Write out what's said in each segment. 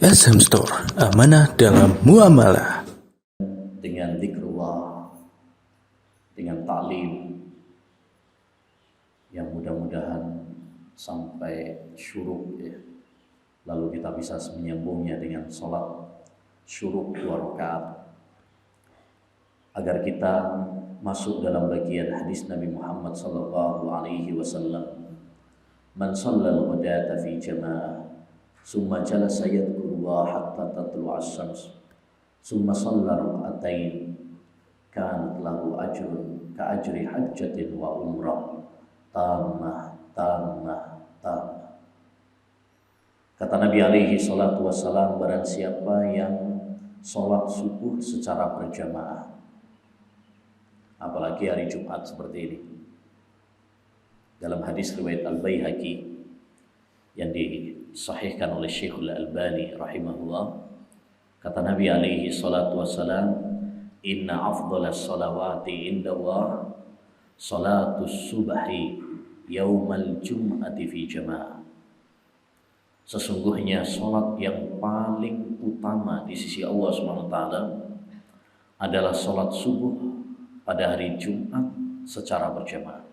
SM Store, amanah dalam muamalah. Dengan zikrullah, dengan ta'lim yang mudah-mudahan sampai syuruk ya. Lalu kita bisa menyambungnya dengan sholat syuruk 2 rakaat agar kita masuk dalam bagian hadis Nabi Muhammad sallallahu alaihi wasallam, man shallal ghadata fi jama'ah summa jalasa yadhkurullah hatta tatlu'a asy-syams summa shalla rak'atain kanat lahu ajrun ka ajri hajjatin wa umrah tamah tamah tamah. Kata Nabi alaihi salatu wassalam, barang siapa yang sholat subuh secara berjamaah, apalagi hari Jumat seperti ini, dalam hadis riwayat Al-Baihaqi yang disahihkan oleh Syekhul Albani rahimahullah, kata Nabi alaihi salatu wassalam, inna afdalas salawati indallah salatus subhi yaumal jum'ati fi jama'ah. Sesungguhnya sholat yang paling utama di sisi Allah SWT adalah sholat subuh pada hari Jumat secara berjamaah.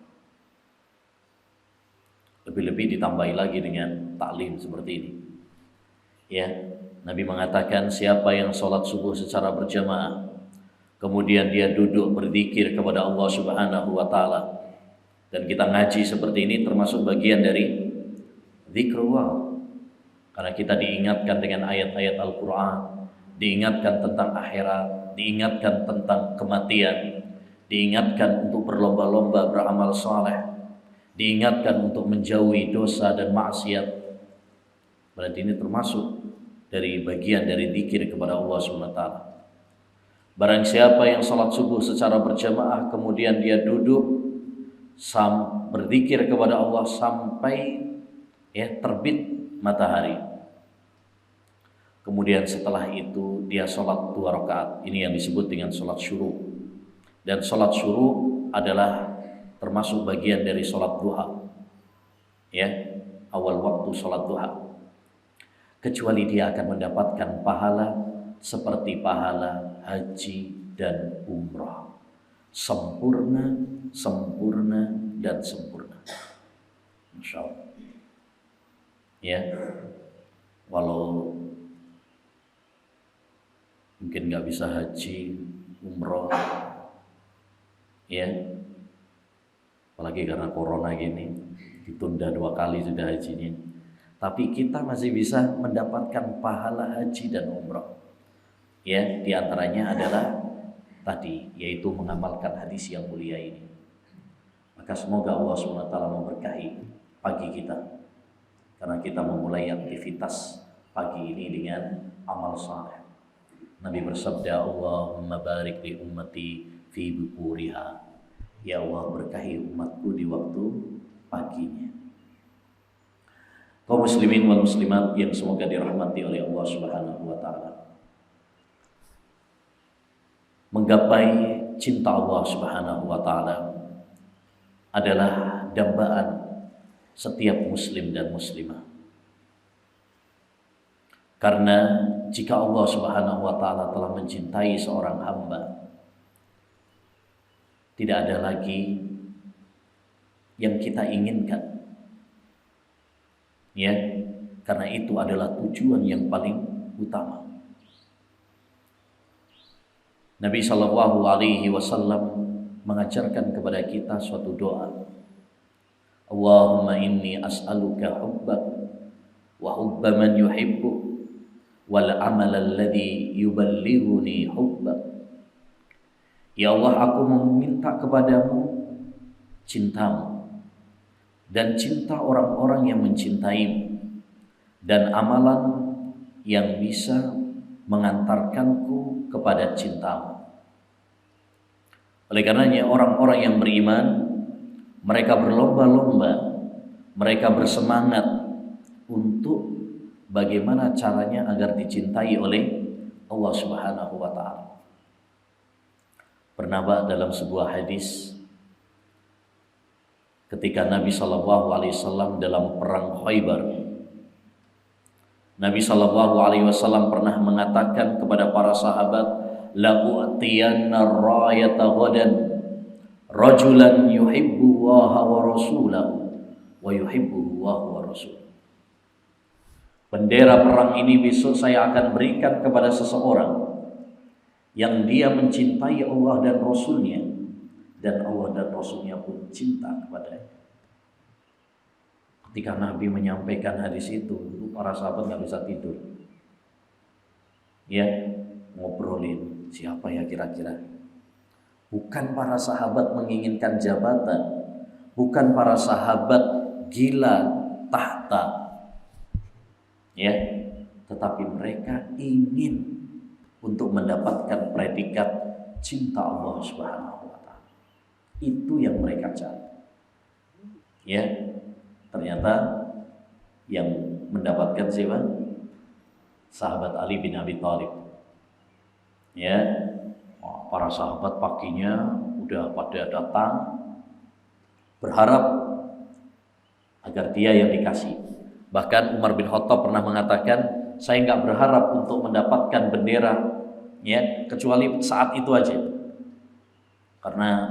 Lebih-lebih ditambahi lagi dengan taklim seperti ini. Ya, Nabi mengatakan siapa yang sholat subuh secara berjamaah, kemudian dia duduk berzikir kepada Allah Subhanahu wa Ta'ala, dan kita ngaji seperti ini termasuk bagian dari zikrullah. Karena kita diingatkan dengan ayat-ayat Al-Quran, diingatkan tentang akhirat, diingatkan tentang kematian, diingatkan untuk berlomba-lomba beramal saleh, diingatkan untuk menjauhi dosa dan maksiat. Berarti ini termasuk dari bagian dari zikir kepada Allah SWT. Barang siapa yang salat subuh secara berjamaah, kemudian dia duduk berzikir kepada Allah sampai terbit matahari. Kemudian setelah itu dia sholat 2 rakaat. Ini yang disebut dengan sholat syuruk. Dan sholat syuruk adalah termasuk bagian dari sholat duha. Ya, awal waktu sholat duha. Kecuali dia akan mendapatkan pahala seperti pahala haji dan umrah. Sempurna, sempurna, dan sempurna. Masya Allah. Ya, walau mungkin nggak bisa haji, umroh, ya, apalagi karena corona gini, ditunda 2 kali sudah hajinya. Tapi kita masih bisa mendapatkan pahala haji dan umroh. Ya, diantaranya adalah tadi, yaitu mengamalkan hadis yang mulia ini. Maka semoga Allah SWT memberkahi pagi kita, karena kita memulai aktivitas pagi ini dengan amal saleh. Nabi bersabda, Allahumma barik li ummati fi bukuriha. Ya Allah, berkahi umatku di waktu paginya. Kaum muslimin wal muslimat yang semoga dirahmati oleh Allah Subhanahu wa Ta'ala, menggapai cinta Allah Subhanahu wa Ta'ala adalah dambaan setiap muslim dan muslimah. Karena jika Allah Subhanahu wa Ta'ala telah mencintai seorang hamba, tidak ada lagi yang kita inginkan. Ya, karena itu adalah tujuan yang paling utama. Nabi Shallallahu alaihi wasallam mengajarkan kepada kita suatu doa. Allahumma inni as'aluka hubbak wa hubba man yuhibbuk wal amal alladhi yuballighuni hubbak. Ya Allah, aku meminta kepadamu cintamu dan cinta orang-orang yang mencintaimu, dan amalan yang bisa mengantarkanku kepada cintamu. Oleh karenanya orang-orang yang beriman, mereka berlomba-lomba, mereka bersemangat untuk bagaimana caranya agar dicintai oleh Allah Subhanahu wa Ta'ala. Pernah dalam sebuah hadis, ketika Nabi SAW dalam perang Khaybar, Nabi SAW pernah mengatakan kepada para sahabat, la u'tiyanna rayata ghadan rajulan yuhibbu Allah wa rasulahu wa yuhibbu Allah wa rasuluhu. Bendera perang ini besok saya akan berikan kepada seseorang yang dia mencintai Allah dan Rasulnya, dan Allah dan Rasulnya pun cinta kepadanya. Ketika Nabi menyampaikan hadis itu, para sahabat nggak bisa tidur. Ya, ngobrolin siapa ya kira-kira. Bukan para sahabat menginginkan jabatan, bukan para sahabat gila tahta, ya, tetapi mereka ingin untuk mendapatkan predikat cinta Allah Subhanahu wa Ta'ala. Itu yang mereka cari. Ya, ternyata yang mendapatkan siapa? Sahabat Ali bin Abi Thalib. Ya, para sahabat paginya udah pada datang berharap agar dia yang dikasih. Bahkan Umar bin Khattab pernah mengatakan, saya nggak berharap untuk mendapatkan bendera, ya, kecuali saat itu aja. Karena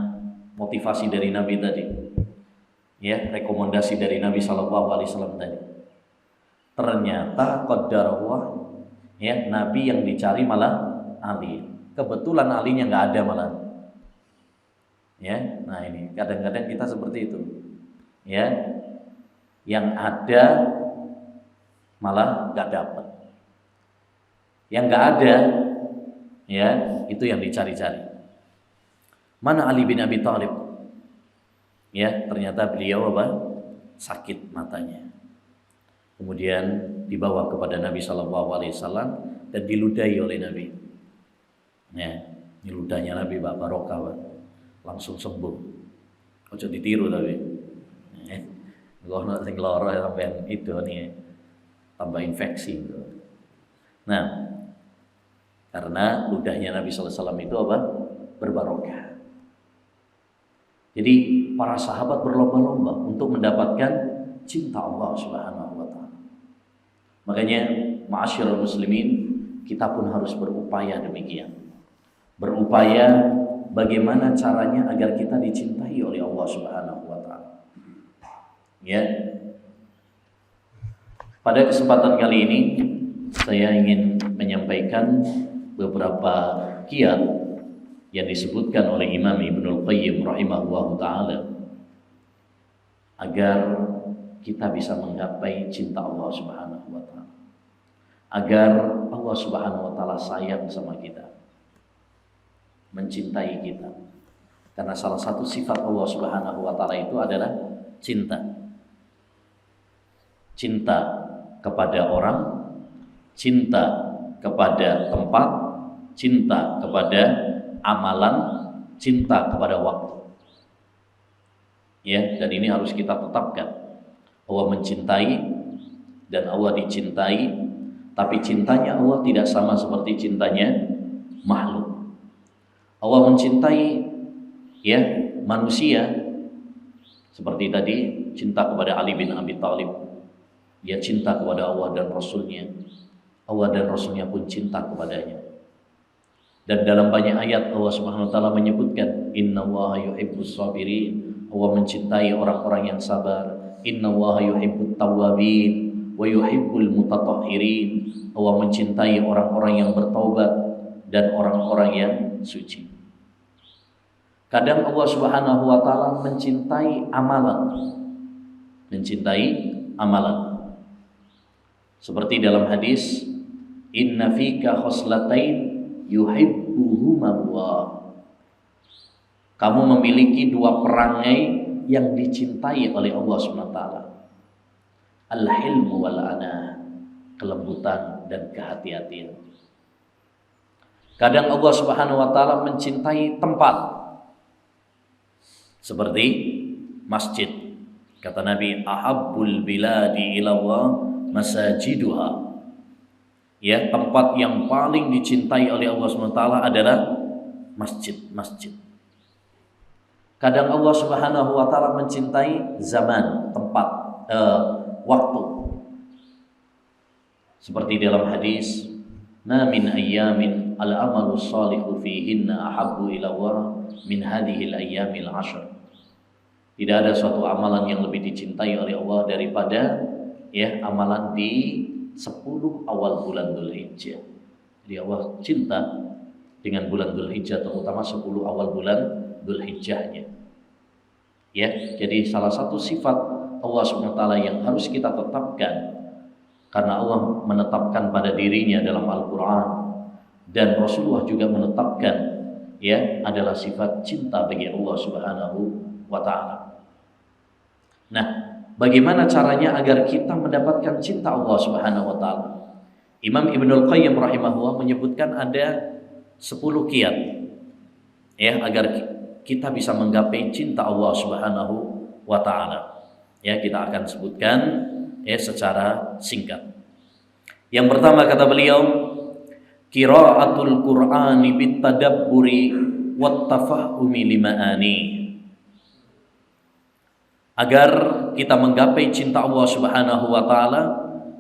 motivasi dari Nabi tadi, ya, rekomendasi dari Nabi SAW tadi. Ternyata qadarullah, ya, Nabi yang dicari malah Ali. Kebetulan Alinya nggak ada malah. Ya, nah ini kadang-kadang kita seperti itu, ya, yang ada malah nggak dapat, yang nggak ada, ya, itu yang dicari-cari. Mana Ali bin Abi Thalib? Ya, ternyata beliau apa? Sakit matanya. Kemudian dibawa kepada Nabi SAW dan diludahi oleh Nabi. Ya, ini ludahnya Nabi barokah, langsung sembuh. Ojo ditiru tapi. Kalau nak sing lara sampean itu nih tambah infeksi. Nah, karena ludahnya Nabi SAW itu apa? Berbarokah. Jadi para sahabat berlomba-lomba untuk mendapatkan cinta Allah Subhanahu wa Ta'ala. Makanya ma'asyiral muslimin, kita pun harus berupaya demikian. Berupaya bagaimana caranya agar kita dicintai oleh Allah Subhanahu wa Ta'ala. Ya. Pada kesempatan kali ini saya ingin menyampaikan beberapa kiat yang disebutkan oleh Imam Ibnul Qayyim rahimahullahu ta'ala agar kita bisa menggapai cinta Allah Subhanahu wa Ta'ala, agar Allah Subhanahu wa Ta'ala sayang sama kita, mencintai kita. Karena salah satu sifat Allah Subhanahu wa Ta'ala itu adalah cinta. Cinta kepada orang, cinta kepada tempat, cinta kepada amalan, cinta kepada waktu. Ya, dan ini harus kita tetapkan. Allah mencintai dan Allah dicintai, tapi cintanya Allah tidak sama seperti cintanya makhluk. Allah mencintai, ya, manusia seperti tadi cinta kepada Ali bin Abi Thalib. Dia cinta kepada Allah dan Rasulnya. Allah dan Rasulnya pun cinta kepadanya. Dan dalam banyak ayat Allah Subhanahu wa Ta'ala menyebutkan innallaha yuhibbus sabirin. Allah mencintai orang-orang yang sabar. Innallaha yuhibbut tawwabin wa yuhibbul mutatahhirin. Allah mencintai orang-orang yang bertaubat dan orang-orang yang suci. Kadang Allah Subhanahu wa Ta'ala mencintai amalan. Mencintai amalan. Seperti dalam hadis, inna fika khoslatain yuhibbuhumullah. Kamu memiliki dua perangai yang dicintai oleh Allah Subhanahu wa Ta'ala. Al-hilmu wal ana, kelembutan dan kehati-hatian. Kadang Allah Subhanahu wa Ta'ala mencintai tempat, seperti masjid. Kata Nabi, ahabbul biladi ilallah masajiduha. Ya, tempat yang paling dicintai oleh Allah SWT adalah masjid-masjid. Kadang Allah Subhanahu wa Ta'ala mencintai zaman, tempat, waktu. Seperti dalam hadis, "Ma min ayyamin al-amalu shalihu fihinna ahabbu ila Allah min hadhihi al-ayyamil 'ashr." Tidak ada suatu amalan yang lebih dicintai oleh Allah daripada amalan di 10 awal bulan Dzulhijjah. Jadi Allah cinta dengan bulan Dzulhijjah, terutama 10 awal bulan Dzulhijjahnya. Jadi salah satu sifat Allah SWT yang harus kita tetapkan, karena Allah menetapkan pada dirinya dalam Al-Quran dan Rasulullah juga menetapkan, adalah sifat cinta bagi Allah Subhanahu wa Ta'ala. Nah, bagaimana caranya agar kita mendapatkan cinta Allah Subhanahu wa Ta'ala? Imam Ibnul Qayyim rahimahullah menyebutkan ada 10 kiat agar kita bisa menggapai cinta Allah Subhanahu wa Ta'ala. Kita akan sebutkan secara singkat. Yang pertama kata beliau, qiraatul Qur'ani bitadabburi wat tafahumi limaani. Agar kita menggapai cinta Allah Subhanahu wa Ta'ala,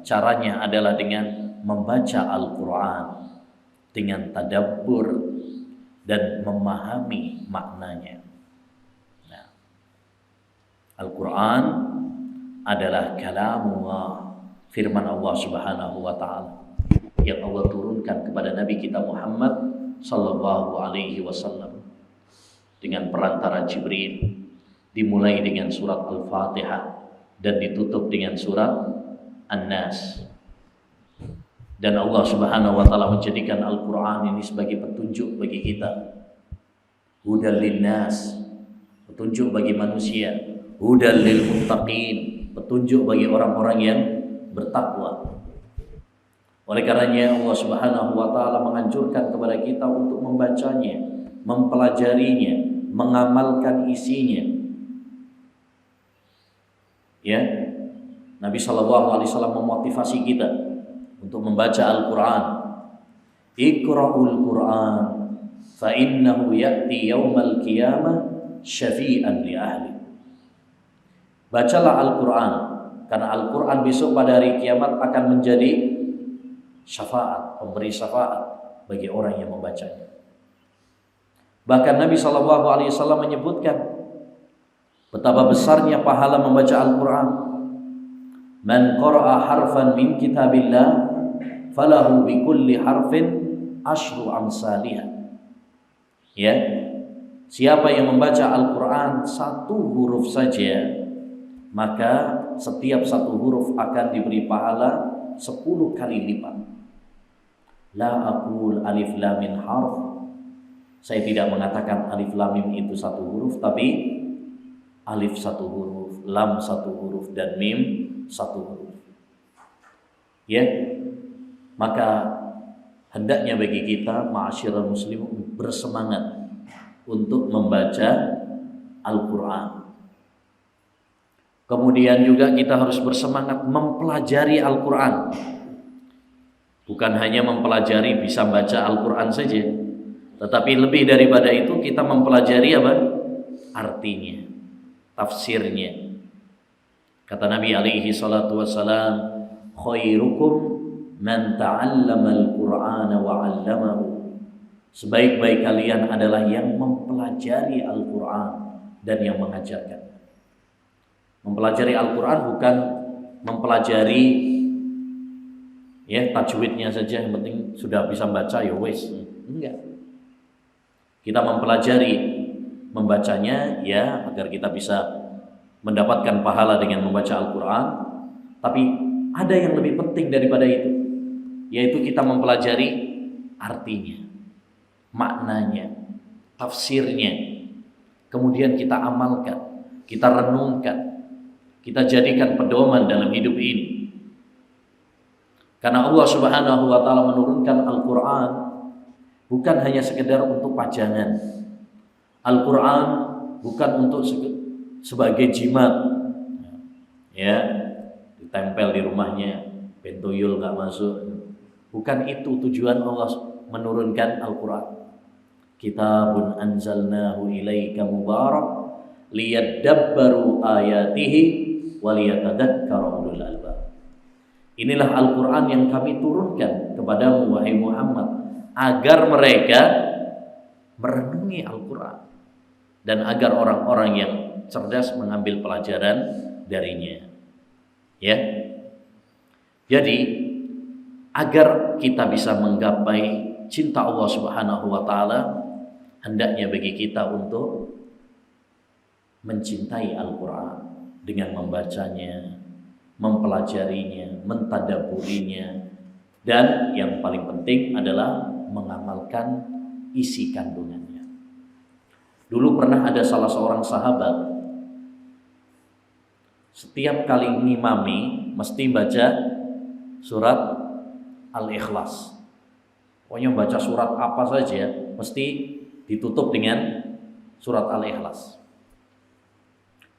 caranya adalah dengan membaca Al-Qur'an, dengan tadabbur dan memahami maknanya. Nah, Al-Qur'an adalah kalamullah, firman Allah Subhanahu wa Ta'ala yang Allah turunkan kepada Nabi kita Muhammad sallallahu alaihi wasallam dengan perantara Jibril. Dimulai dengan surat Al-Fatihah dan ditutup dengan surat An-Nas. Dan Allah Subhanahu wa Ta'ala menjadikan Al-Quran ini sebagai petunjuk bagi kita. Hudal linnas, petunjuk bagi manusia. Hudal lil muttaqin, petunjuk bagi orang-orang yang bertakwa. Oleh karenanya Allah Subhanahu wa Ta'ala menganjurkan kepada kita untuk membacanya, mempelajarinya, mengamalkan isinya. Nabi SAW memotivasi kita untuk membaca Al-Quran. Iqra'ul Quran fa innahu ya'ti yaumal qiyamah syafi'an li ahli. Bacalah Al-Quran, karena Al-Quran besok pada hari kiamat akan menjadi syafaat, pemberi syafaat bagi orang yang membacanya. Bahkan Nabi SAW menyebutkan betapa besarnya pahala membaca Al-Quran. Man qara'a harfan min kitabillah falahu bi kulli harfin asyru amsalihah. Siapa yang membaca Al-Quran 1 huruf saja, maka setiap 1 huruf akan diberi pahala 10 kali lipat. La aqul alif lam mim harf. Saya tidak mengatakan alif lam mim itu 1 huruf, tapi alif 1 huruf, lam 1 huruf, dan mim 1 huruf. Maka hendaknya bagi kita ma'asyiral muslimin bersemangat untuk membaca Al-Quran. Kemudian juga kita harus bersemangat mempelajari Al-Quran. Bukan hanya mempelajari bisa baca Al-Quran saja, tetapi lebih daripada itu kita mempelajari apa? Artinya, tafsirnya. Kata Nabi alaihi salatu wassalam, khairukum man ta'allama al-Qur'ana wa 'allamahu. Sebaik-baik kalian adalah yang mempelajari Al-Qur'an dan yang mengajarkan. Mempelajari Al-Qur'an bukan mempelajari tajwidnya saja, yang penting sudah bisa baca ya wes. Enggak. Kita mempelajari membacanya agar kita bisa mendapatkan pahala dengan membaca Al-Quran. Tapi ada yang lebih penting daripada itu, yaitu kita mempelajari artinya, maknanya, tafsirnya. Kemudian kita amalkan, kita renungkan, kita jadikan pedoman dalam hidup ini. Karena Allah Subhanahu wa Ta'ala menurunkan Al-Quran bukan hanya sekedar untuk pajangan. Al-Quran bukan untuk sebagai jimat, ditempel di rumahnya, pentuyul nggak masuk. Bukan itu tujuan Allah menurunkan Al-Quran. Kitabun anzalnahu ilaika mubarak liyadabbaru ayatihi waliyatadzakkara ulul albab. Inilah Al-Quran yang kami turunkan kepadamu wahai Muhammad, agar mereka merenungi Al-Quran dan agar orang-orang yang cerdas mengambil pelajaran darinya. Ya. Jadi agar kita bisa menggapai cinta Allah Subhanahu wa taala, hendaknya bagi kita untuk mencintai Al-Quran dengan membacanya, mempelajarinya, mentadaburinya, dan yang paling penting adalah mengamalkan isi kandungannya. Dulu pernah ada salah seorang sahabat, setiap kali ngimami mesti baca surat Al-Ikhlas. Pokoknya baca surat apa saja mesti ditutup dengan surat Al-Ikhlas.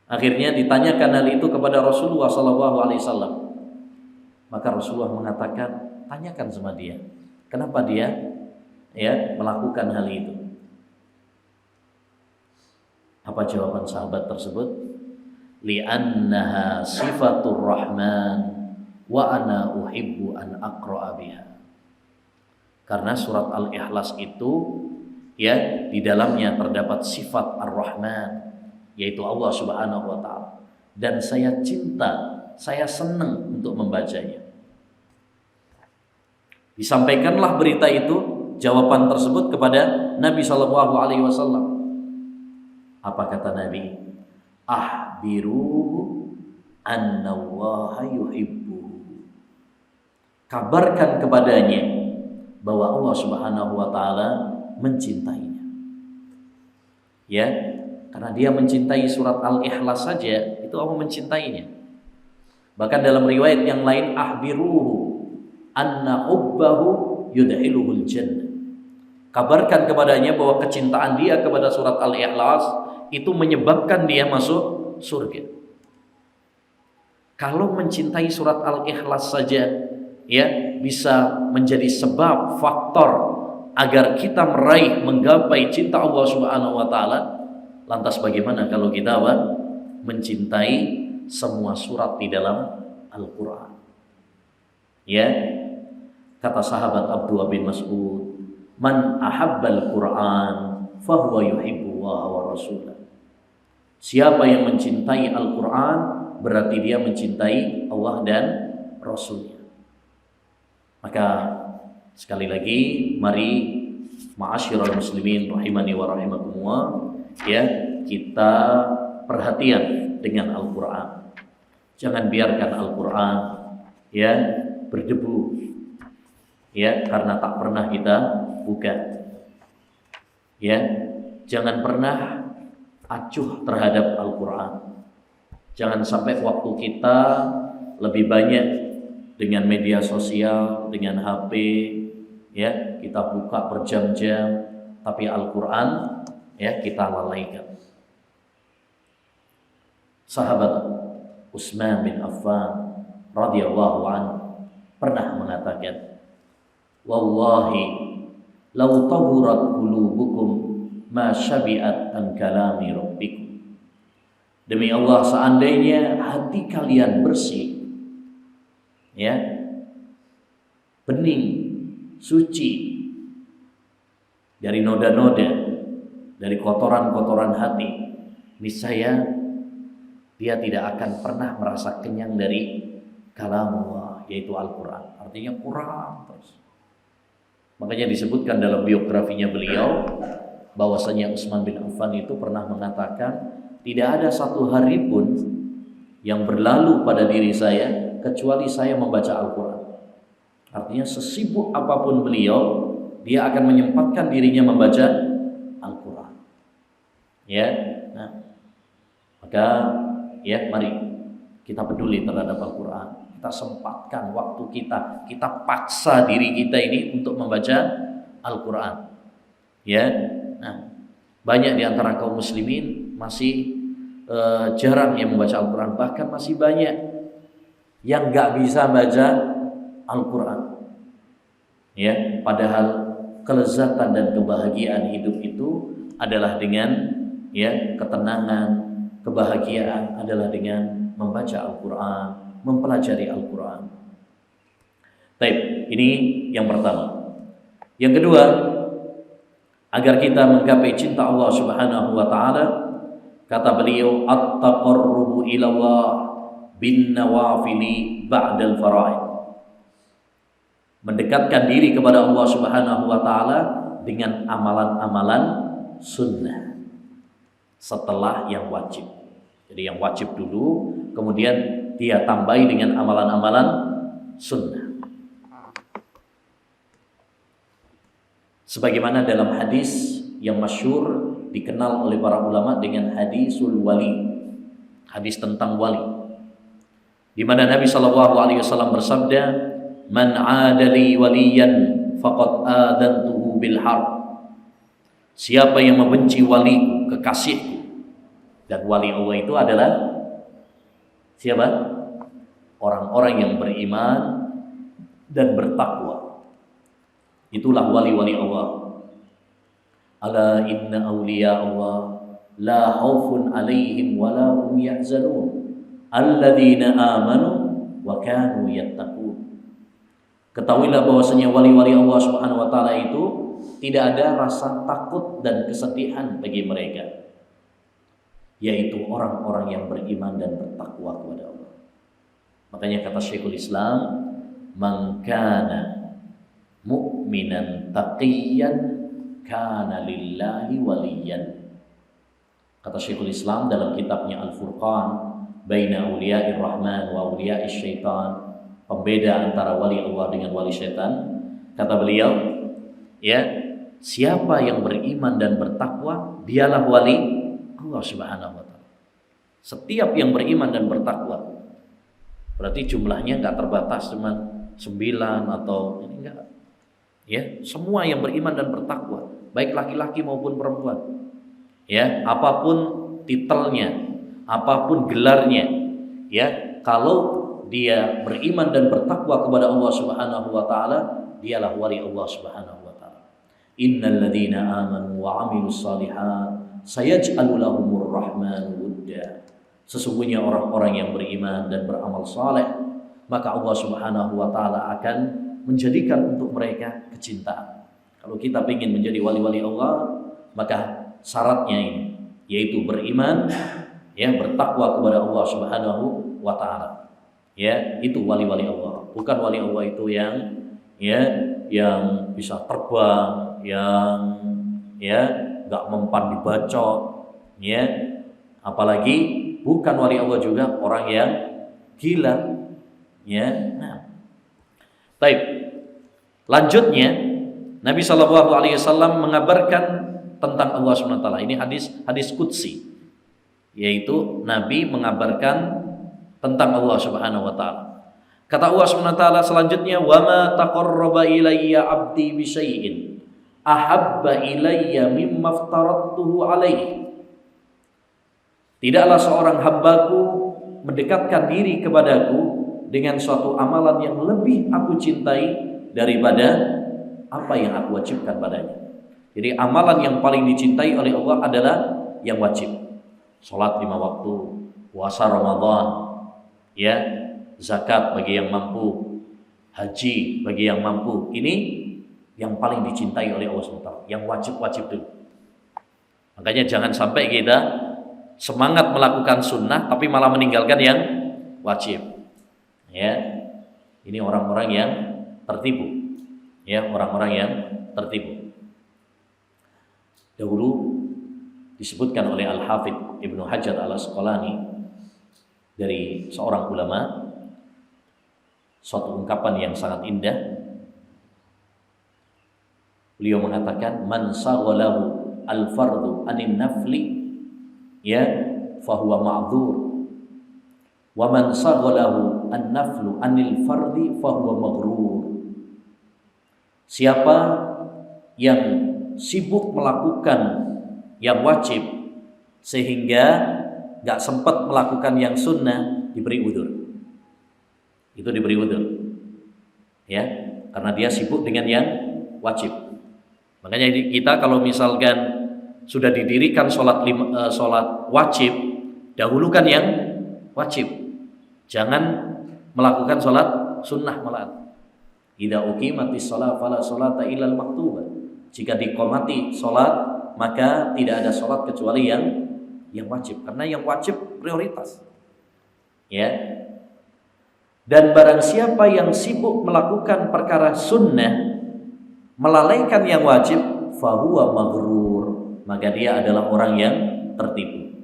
Akhirnya ditanyakan hal itu kepada Rasulullah SAW. Maka Rasulullah mengatakan, tanyakan sama dia, kenapa dia melakukan hal itu. Apa jawaban sahabat tersebut? Li'annaha sifatur rahman wa ana uhibbu an aqra'a biha. Karena surat Al-Ikhlas itu di dalamnya terdapat sifat Ar-Rahman, yaitu Allah Subhanahu wa taala, dan saya cinta, saya senang untuk membacanya. Disampaikanlah berita itu, jawaban tersebut kepada Nabi sallallahu alaihi wasallam. Apa kata Nabi? Ahbiruhu annallaha yuhibbuhu. Kabarkan kepadanya bahwa Allah Subhanahu wa taala mencintainya. Ya, karena dia mencintai surat Al-Ikhlas saja, itu Allah mencintainya. Bahkan dalam riwayat yang lain, ahbiruhu anna hubbahu yud'iluhul jannah. Kabarkan kepadanya bahwa kecintaan dia kepada surat Al-Ikhlas itu menyebabkan dia masuk surga. Kalau mencintai surat Al-Ikhlas saja bisa menjadi sebab, faktor agar kita meraih, menggapai cinta Allah Subhanahu wa taala, lantas bagaimana kalau kita mencintai semua surat di dalam Al-Quran? Kata sahabat Abdullah bin Mas'ud, man ahabbal Quran fahuwa yuhibbullaha wa rasulah. Siapa yang mencintai Al-Quran berarti dia mencintai Allah dan Rasulnya. Maka sekali lagi, mari ma'asyiral muslimin rahimani wa rahimakumullah, kita perhatian dengan Al-Quran. Jangan biarkan Al-Quran berdebu karena tak pernah kita buka. Jangan pernah acuh terhadap Al-Quran. Jangan sampai waktu kita lebih banyak dengan media sosial, dengan HP, kita buka berjam-jam, tapi Al-Quran kita lalaikan. Sahabat Utsman bin Affan radhiyallahu anhu pernah mengatakan, wallahi law tahurat qulubukum ma syabi'at an kalami rabbikum. Demi Allah, seandainya hati kalian bersih, bening, suci dari noda-noda, dari kotoran-kotoran hati, niscaya dia tidak akan pernah merasa kenyang dari kalamullah, yaitu Al-Quran. Artinya kurang terus. Makanya disebutkan dalam biografinya beliau bahwasanya Utsman bin Affan itu pernah mengatakan, tidak ada satu hari pun yang berlalu pada diri saya kecuali saya membaca Al-Quran. Artinya sesibuk apapun beliau, dia akan menyempatkan dirinya membaca Al-Quran. Maka mari kita peduli terhadap Al-Quran. Kita sempatkan waktu kita paksa diri kita ini untuk membaca Al-Quran. Banyak di antara kaum muslimin masih jarang yang membaca Al-Quran. Bahkan masih banyak yang gak bisa baca Al-Quran. Padahal kelezatan dan kebahagiaan hidup itu adalah dengan ketenangan, kebahagiaan adalah dengan membaca Al-Quran, mempelajari Al-Quran. Baik, ini yang pertama. Yang kedua, agar kita menggapai cinta Allah Subhanahu wa taala, kata beliau, at-taqarrubu ila Allah bin nawafili ba'dal fara'id. Mendekatkan diri kepada Allah Subhanahu wa taala dengan amalan-amalan sunnah setelah yang wajib. Jadi yang wajib dulu, kemudian dia tambahi dengan amalan-amalan sunnah. Sebagaimana dalam hadis yang masyhur dikenal oleh para ulama dengan hadisul wali, hadis tentang wali, di mana Nabi SAW bersabda, "Man 'adali waliyan faqad adantuhu bil harb." Siapa yang membenci waliku, kekasihku, dan wali Allah itu adalah siapa? Orang-orang yang beriman dan bertakwa. Itulah wali-wali Allah. Ala inna awliya Allah la khaufun alaihim wa la hum yahzanun alladzina amanu wa kanu yattaqun. Ketahuilah bahwasanya wali-wali Allah Subhanahu wa taala itu tidak ada rasa takut dan kesedihan bagi mereka, yaitu orang-orang yang beriman dan bertakwa kepada Allah. Makanya kata Syekhul Islam, man kana mu'minan taqiyan kana lillahi waliyan. Kata Syekhul Islam dalam kitabnya Al-Furqan baina awliya'ir rahman wa awliya'ish syaitan, pembeda antara wali Allah dengan wali syaitan. Kata beliau, ya, siapa yang beriman dan bertakwa, dialah wali Allah Subhanahu wa taala. Setiap yang beriman dan bertakwa, berarti jumlahnya enggak terbatas cuma 9 atau ini enggak. Ya, semua yang beriman dan bertakwa, baik laki-laki maupun perempuan. Ya, apapun titelnya, apapun gelarnya, ya, kalau dia beriman dan bertakwa kepada Allah Subhanahu wa taala, dialah wali Allah Subhanahu wa taala. Innal ladzina amanu wa 'amilus shalihat sayaj'alu lahumur rahmanu wudda. Sesungguhnya orang-orang yang beriman dan beramal saleh, maka Allah Subhanahu wa taala akan menjadikan untuk mereka kecintaan. Kalau kita ingin menjadi wali-wali Allah, maka syaratnya ini, yaitu beriman, ya, bertakwa kepada Allah Subhanahu wa taala. Ya, itu wali-wali Allah. Bukan wali Allah itu yang, ya, yang bisa terbang, yang, ya, enggak mempan dibacok, ya. Apalagi bukan wali Allah juga orang yang gila, ya. Nah, baik. Lanjutnya, Nabi SAW mengabarkan tentang Allah SWT. Ini hadis qudsi, yaitu Nabi mengabarkan tentang Allah Subhanahu wa taala. Kata Allah Subhanahu wa taala selanjutnya, "Wa ma taqarraba ilayya 'abdi bi syai'in ahabba ilayya mimma aftaradtuhu alaihi." Tidaklah seorang hambaku mendekatkan diri kepadaku dengan suatu amalan yang lebih aku cintai daripada apa yang aku wajibkan padanya. Jadi amalan yang paling dicintai oleh Allah adalah yang wajib. Salat 5 waktu, puasa Ramadan, ya, zakat bagi yang mampu, haji bagi yang mampu. Ini yang paling dicintai oleh Allah SWT, yang wajib-wajib dulu. Makanya jangan sampai kita semangat melakukan sunnah tapi malah meninggalkan yang wajib. Ya, ini orang-orang yang tertipu, ya, orang-orang yang tertipu. Dahulu disebutkan oleh Al-Hafidh Ibnu Hajar Al-Asqalani dari seorang ulama, suatu ungkapan yang sangat indah. Beliau mengatakan, man saghalahu al-fardu anin nafli, ya, fahuwa ma'dzur, wa man saghalahu an-naflu anil fardi fahuwa maghrur. Siapa yang sibuk melakukan yang wajib sehingga gak sempat melakukan yang sunnah, diberi udzur. Itu diberi udzur, ya, karena dia sibuk dengan yang wajib. Makanya kita kalau misalkan sudah didirikan sholat wajib, dahulukan yang wajib. Jangan melakukan sholat sunnah malah. Idza uqimatis shalah fala sholata illal maktubah. Jika diqomati salat, maka tidak ada salat kecuali yang wajib, karena yang wajib prioritas. Ya. Dan barang siapa yang sibuk melakukan perkara sunnah, melalaikan yang wajib, fahuwa maghrur, maka dia adalah orang yang tertipu.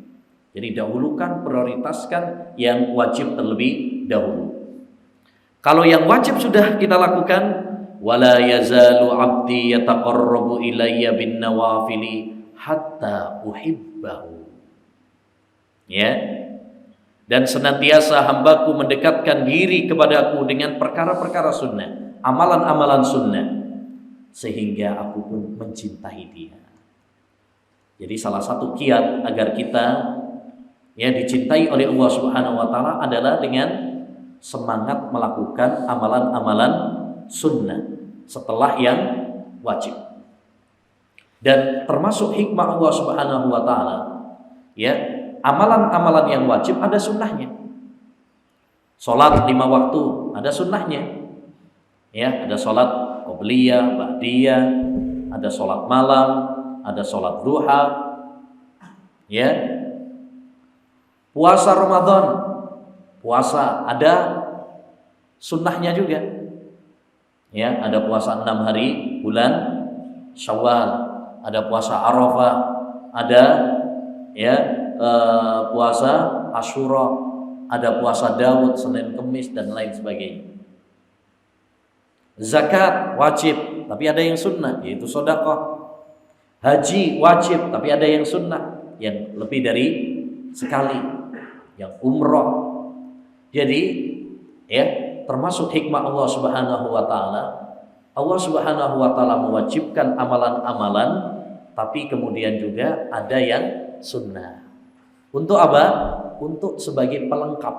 Jadi dahulukan, prioritaskan yang wajib terlebih dahulu. Kalau yang wajib sudah kita lakukan, wala yazalu 'abdi yataqarrabu ilayya bin nawafili hatta uhibbahu. Ya. Dan senantiasa hambaku mendekatkan diri kepadaku dengan perkara-perkara sunnah, amalan-amalan sunnah, sehingga aku pun mencintai dia. Jadi salah satu kiat agar kita dicintai oleh Allah Subhanahu wa taala adalah dengan semangat melakukan amalan-amalan sunnah setelah yang wajib. Dan termasuk hikmah Allah Subhanahu wa taala, amalan-amalan yang wajib ada sunnahnya. Salat 5 waktu ada sunnahnya. Ada salat qobliyah, ba'diyah, ada salat malam, ada salat duha. Puasa Ramadan, puasa ada sunnahnya juga. Ada puasa 6 hari bulan Syawal, ada puasa Arafah, ada puasa Asyura, ada puasa Daud, Senin Kemis, dan lain sebagainya. Zakat wajib, tapi ada yang sunnah, yaitu sedekah. Haji wajib, tapi ada yang sunnah, yang lebih dari sekali, yang umroh. Jadi termasuk hikmah Allah Subhanahu wa taala, Allah Subhanahu wa taala mewajibkan amalan-amalan, tapi kemudian juga ada yang sunnah. Untuk apa? Untuk sebagai pelengkap.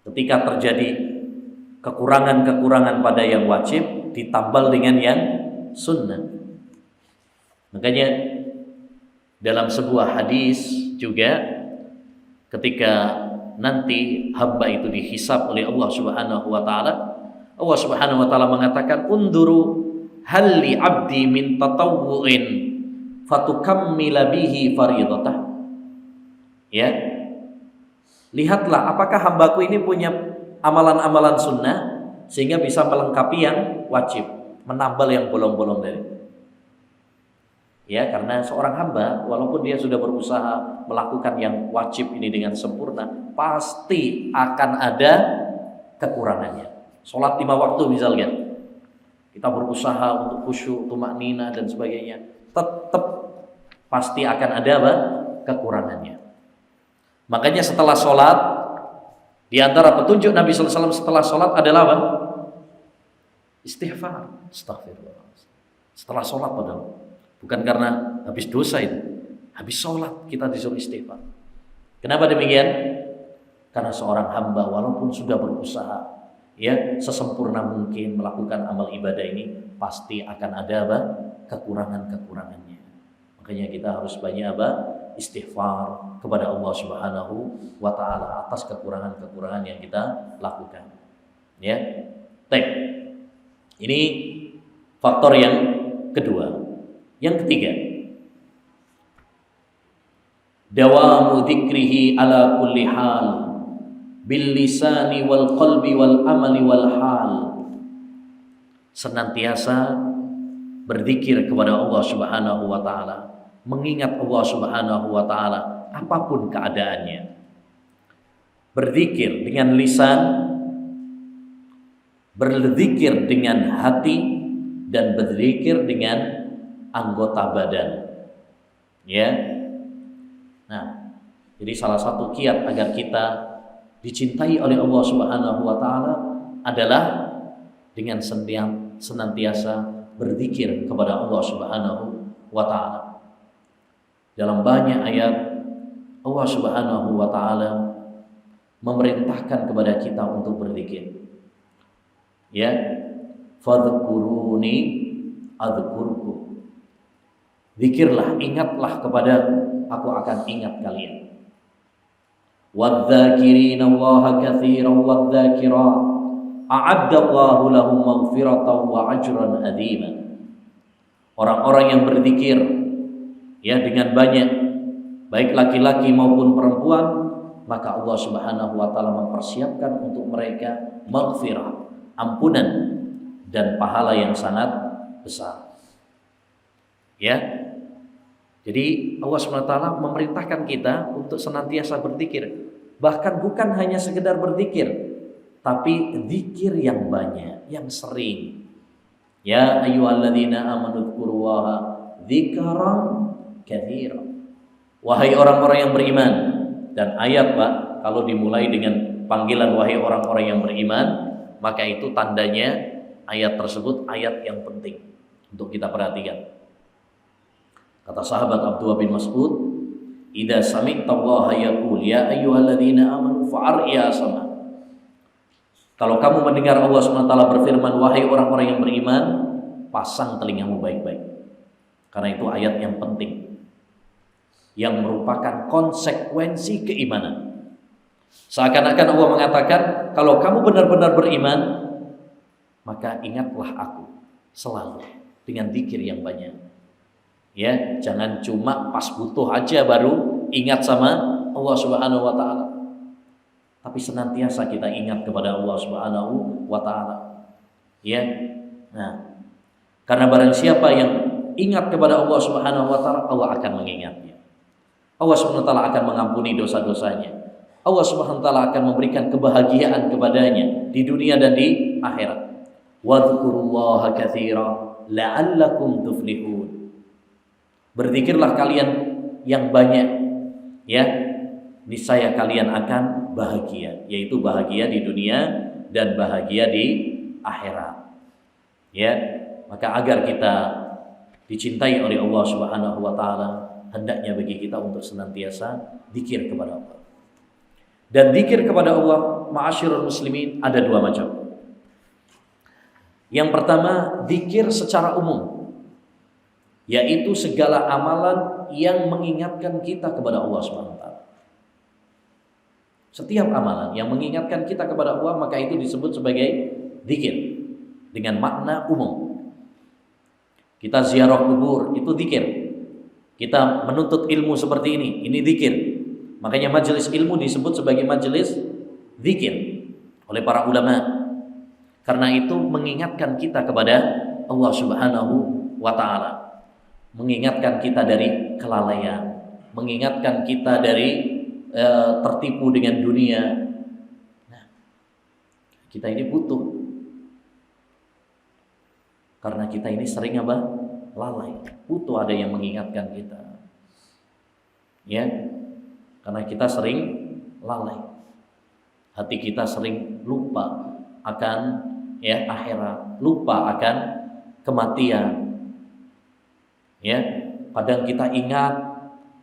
Ketika terjadi kekurangan-kekurangan pada yang wajib, ditambal dengan yang sunnah. Makanya dalam sebuah hadis juga, ketika nanti hamba itu dihisab oleh Allah Subhanahu wa taala, Allah Subhanahu wa taala mengatakan, "Unduru hal li 'abdi min tatawwu'in fatukammila bihi fariidatah." Lihatlah apakah hambaku ini punya amalan-amalan sunnah sehingga bisa melengkapi yang wajib, menambal yang bolong-bolong dari. Karena seorang hamba walaupun dia sudah berusaha melakukan yang wajib ini dengan sempurna, pasti akan ada kekurangannya. Sholat 5 waktu misalnya, kita berusaha untuk khusyuk, tumakninah dan sebagainya, tetap pasti akan ada kekurangannya. Makanya setelah sholat, di antara petunjuk Nabi sallallahu alaihi wasallam setelah sholat adalah apa? Istighfar, astagfirullah. Setelah sholat padahal, bukan karena habis dosa itu, habis sholat kita disuruh istighfar. Kenapa demikian? Karena seorang hamba walaupun sudah berusaha sesempurna mungkin melakukan amal ibadah ini, pasti akan ada kekurangan-kekurangannya. Makanya kita harus banyak istighfar kepada Allah Subhanahu wa taala atas kekurangan-kekurangan yang kita lakukan. Ini faktor yang kedua. Yang ketiga, dawamu dzikrihi ala kulli hal bil lisani wal qalbi wal amali wal hal. Senantiasa berzikir kepada Allah Subhanahu wa taala, mengingat Allah Subhanahu wa taala apapun keadaannya. Berzikir dengan lisan, berzikir dengan hati, dan berzikir dengan anggota badan. Jadi salah satu kiat agar kita dicintai oleh Allah Subhanahu wa taala adalah dengan senantiasa berzikir kepada Allah Subhanahu wa taala. Dalam banyak ayat Allah Subhanahu wa taala memerintahkan kepada kita untuk berzikir. Fadhkuruni adzkurkum. Zikirlah, ingatlah kepadaku, aku akan ingat kalian. Wadzakirina Allaha katsiran wadzakirat. a'addallahu lahum maghfiratan wa ajran adzima. Orang-orang yang berzikir ya dengan banyak, baik laki-laki maupun perempuan, maka Allah Subhanahu wa taala mempersiapkan untuk mereka maghfirah, ampunan dan pahala yang sangat besar. Ya. Jadi Allah Subhanahu wa taala memerintahkan kita untuk senantiasa berzikir. Bahkan bukan hanya sekedar berzikir, tapi zikir yang banyak, yang sering. Ya ayyuhalladzina amanu dzkurullaha dzikran katsiran. Wahai orang-orang yang beriman. Dan ayat Pak, kalau dimulai dengan panggilan wahai orang-orang yang beriman, maka itu tandanya ayat tersebut ayat yang penting untuk kita perhatikan. Kata sahabat Abdullah bin Mas'ud, "Idza sami'tallaha yaqul ya ayyuhalladzina amanu fa'ar'iya sama." Kalau kamu mendengar Allah SWT berfirman, wahai orang-orang yang beriman, pasang telingamu baik-baik. Karena itu ayat yang penting, yang merupakan konsekuensi keimanan. Seakan-akan Allah mengatakan, kalau kamu benar-benar beriman, maka ingatlah aku selalu dengan zikir yang banyak. Ya, jangan cuma pas butuh aja baru ingat sama Allah Subhanahu wa taala. Tapi senantiasa kita ingat kepada Allah Subhanahu wa taala. Ya. Nah, karena barang siapa yang ingat kepada Allah Subhanahu wa taala, Allah akan mengingatnya. Allah Subhanahu wa taala akan mengampuni dosa-dosanya. Allah Subhanahu wa taala akan memberikan kebahagiaan kepadanya di dunia dan di akhirat. Wadhkurullaha katsiran la'allakum tuflihun. Berzikirlah kalian yang banyak, ya. Niscaya kalian akan bahagia, yaitu bahagia di dunia dan bahagia di akhirat. Ya, maka agar kita dicintai oleh Allah Subhanahu wa taala, hendaknya bagi kita untuk senantiasa zikir kepada Allah. Dan zikir kepada Allah, ma'asyiral muslimin, ada dua macam. Yang pertama, zikir secara umum, yaitu segala amalan yang mengingatkan kita kepada Allah Subhanahu wa taala. Setiap amalan yang mengingatkan kita kepada Allah, maka itu disebut sebagai zikir dengan makna umum. Kita ziarah kubur, itu zikir. Kita menuntut ilmu seperti ini zikir. Makanya majelis ilmu disebut sebagai majelis zikir oleh para ulama. Karena itu mengingatkan kita kepada Allah Subhanahu wa taala. Mengingatkan kita dari kelalaian, mengingatkan kita dari tertipu dengan dunia. Nah, kita ini butuh, karena kita ini sering apa? Lalai. Butuh ada yang mengingatkan kita. Ya, karena kita sering lalai. Hati kita sering lupa akan akhirat, lupa akan kematian. Ya, kadang kita ingat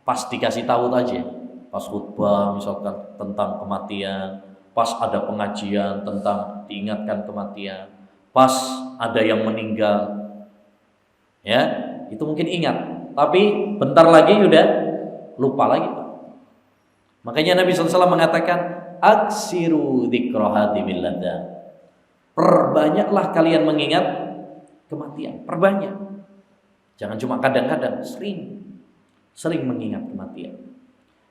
pas dikasih tahu aja. Pas khutbah misalkan tentang kematian, pas ada pengajian tentang diingatkan kematian, pas ada yang meninggal, ya itu mungkin ingat, tapi bentar lagi udah lupa lagi. Makanya Nabi SAW mengatakan, aksiru dzikrahadimil ladza, perbanyaklah kalian mengingat kematian, perbanyak, jangan cuma kadang-kadang, sering mengingat kematian.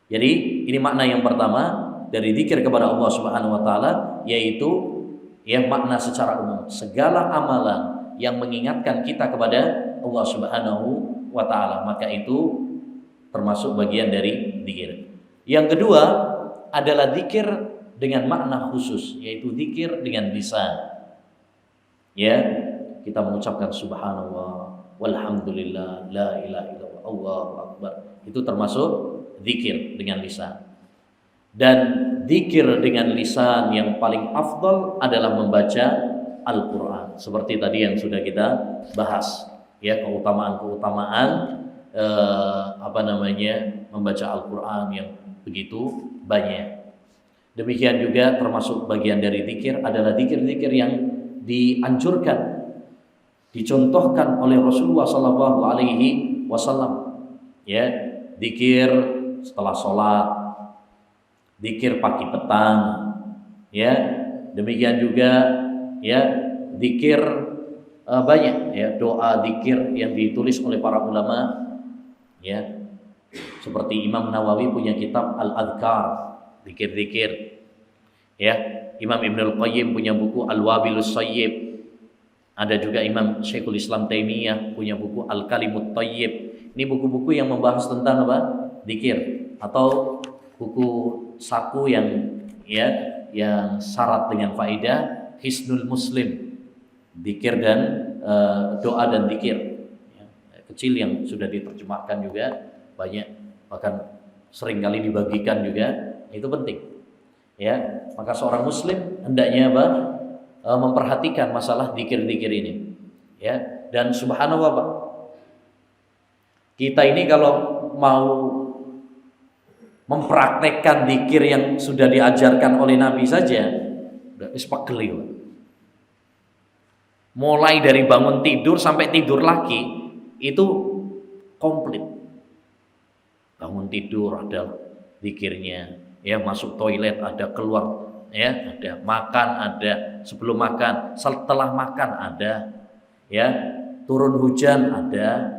Jadi ini makna yang pertama dari zikir kepada Allah Subhanahu wa taala, yaitu makna secara umum, segala amalan yang mengingatkan kita kepada Allah Subhanahu wa taala, maka itu termasuk bagian dari zikir. Yang kedua adalah zikir dengan makna khusus, yaitu zikir dengan lisan. Ya, kita mengucapkan subhanallah, walhamdulillah, la ilaha illallah, Allahu akbar. Itu termasuk zikir dengan lisan. Dan zikir dengan lisan yang paling afdal adalah membaca Al-Quran. Seperti tadi yang sudah kita bahas, ya, keutamaan-keutamaan membaca Al-Quran yang begitu banyak. Demikian juga termasuk bagian dari zikir adalah zikir-zikir yang dianjurkan, dicontohkan oleh Rasulullah SAW. Ya, zikir setelah sholat, zikir pagi petang, ya. Demikian juga ya zikir banyak ya, doa zikir yang ditulis oleh para ulama ya. Seperti Imam Nawawi punya kitab Al-Adhkar, zikir-zikir. Ya, Imam Ibnul Qayyim punya buku Al-Wabilus Shayyib. Ada juga Imam Syekhul Islam Taimiyah punya buku Al-Kalimut Thayyib. Ini buku-buku yang membahas tentang apa? Zikir, atau buku saku yang ya yang syarat dengan faedah Hisnul Muslim. Zikir dan doa dan zikir. Ya, kecil yang sudah diterjemahkan juga banyak, bahkan sering kali dibagikan juga, itu penting. Ya, maka seorang muslim hendaknya apa? Memperhatikan masalah zikir-zikir ini. Ya, dan subhanallah Pak, kita ini kalau mau mempraktekkan zikir yang sudah diajarkan oleh Nabi saja, udah pegel ya. Mulai dari bangun tidur sampai tidur lagi itu komplit. Bangun tidur ada zikirnya, ya masuk toilet ada, keluar ya ada, makan ada, sebelum makan, setelah makan ada, ya turun hujan ada,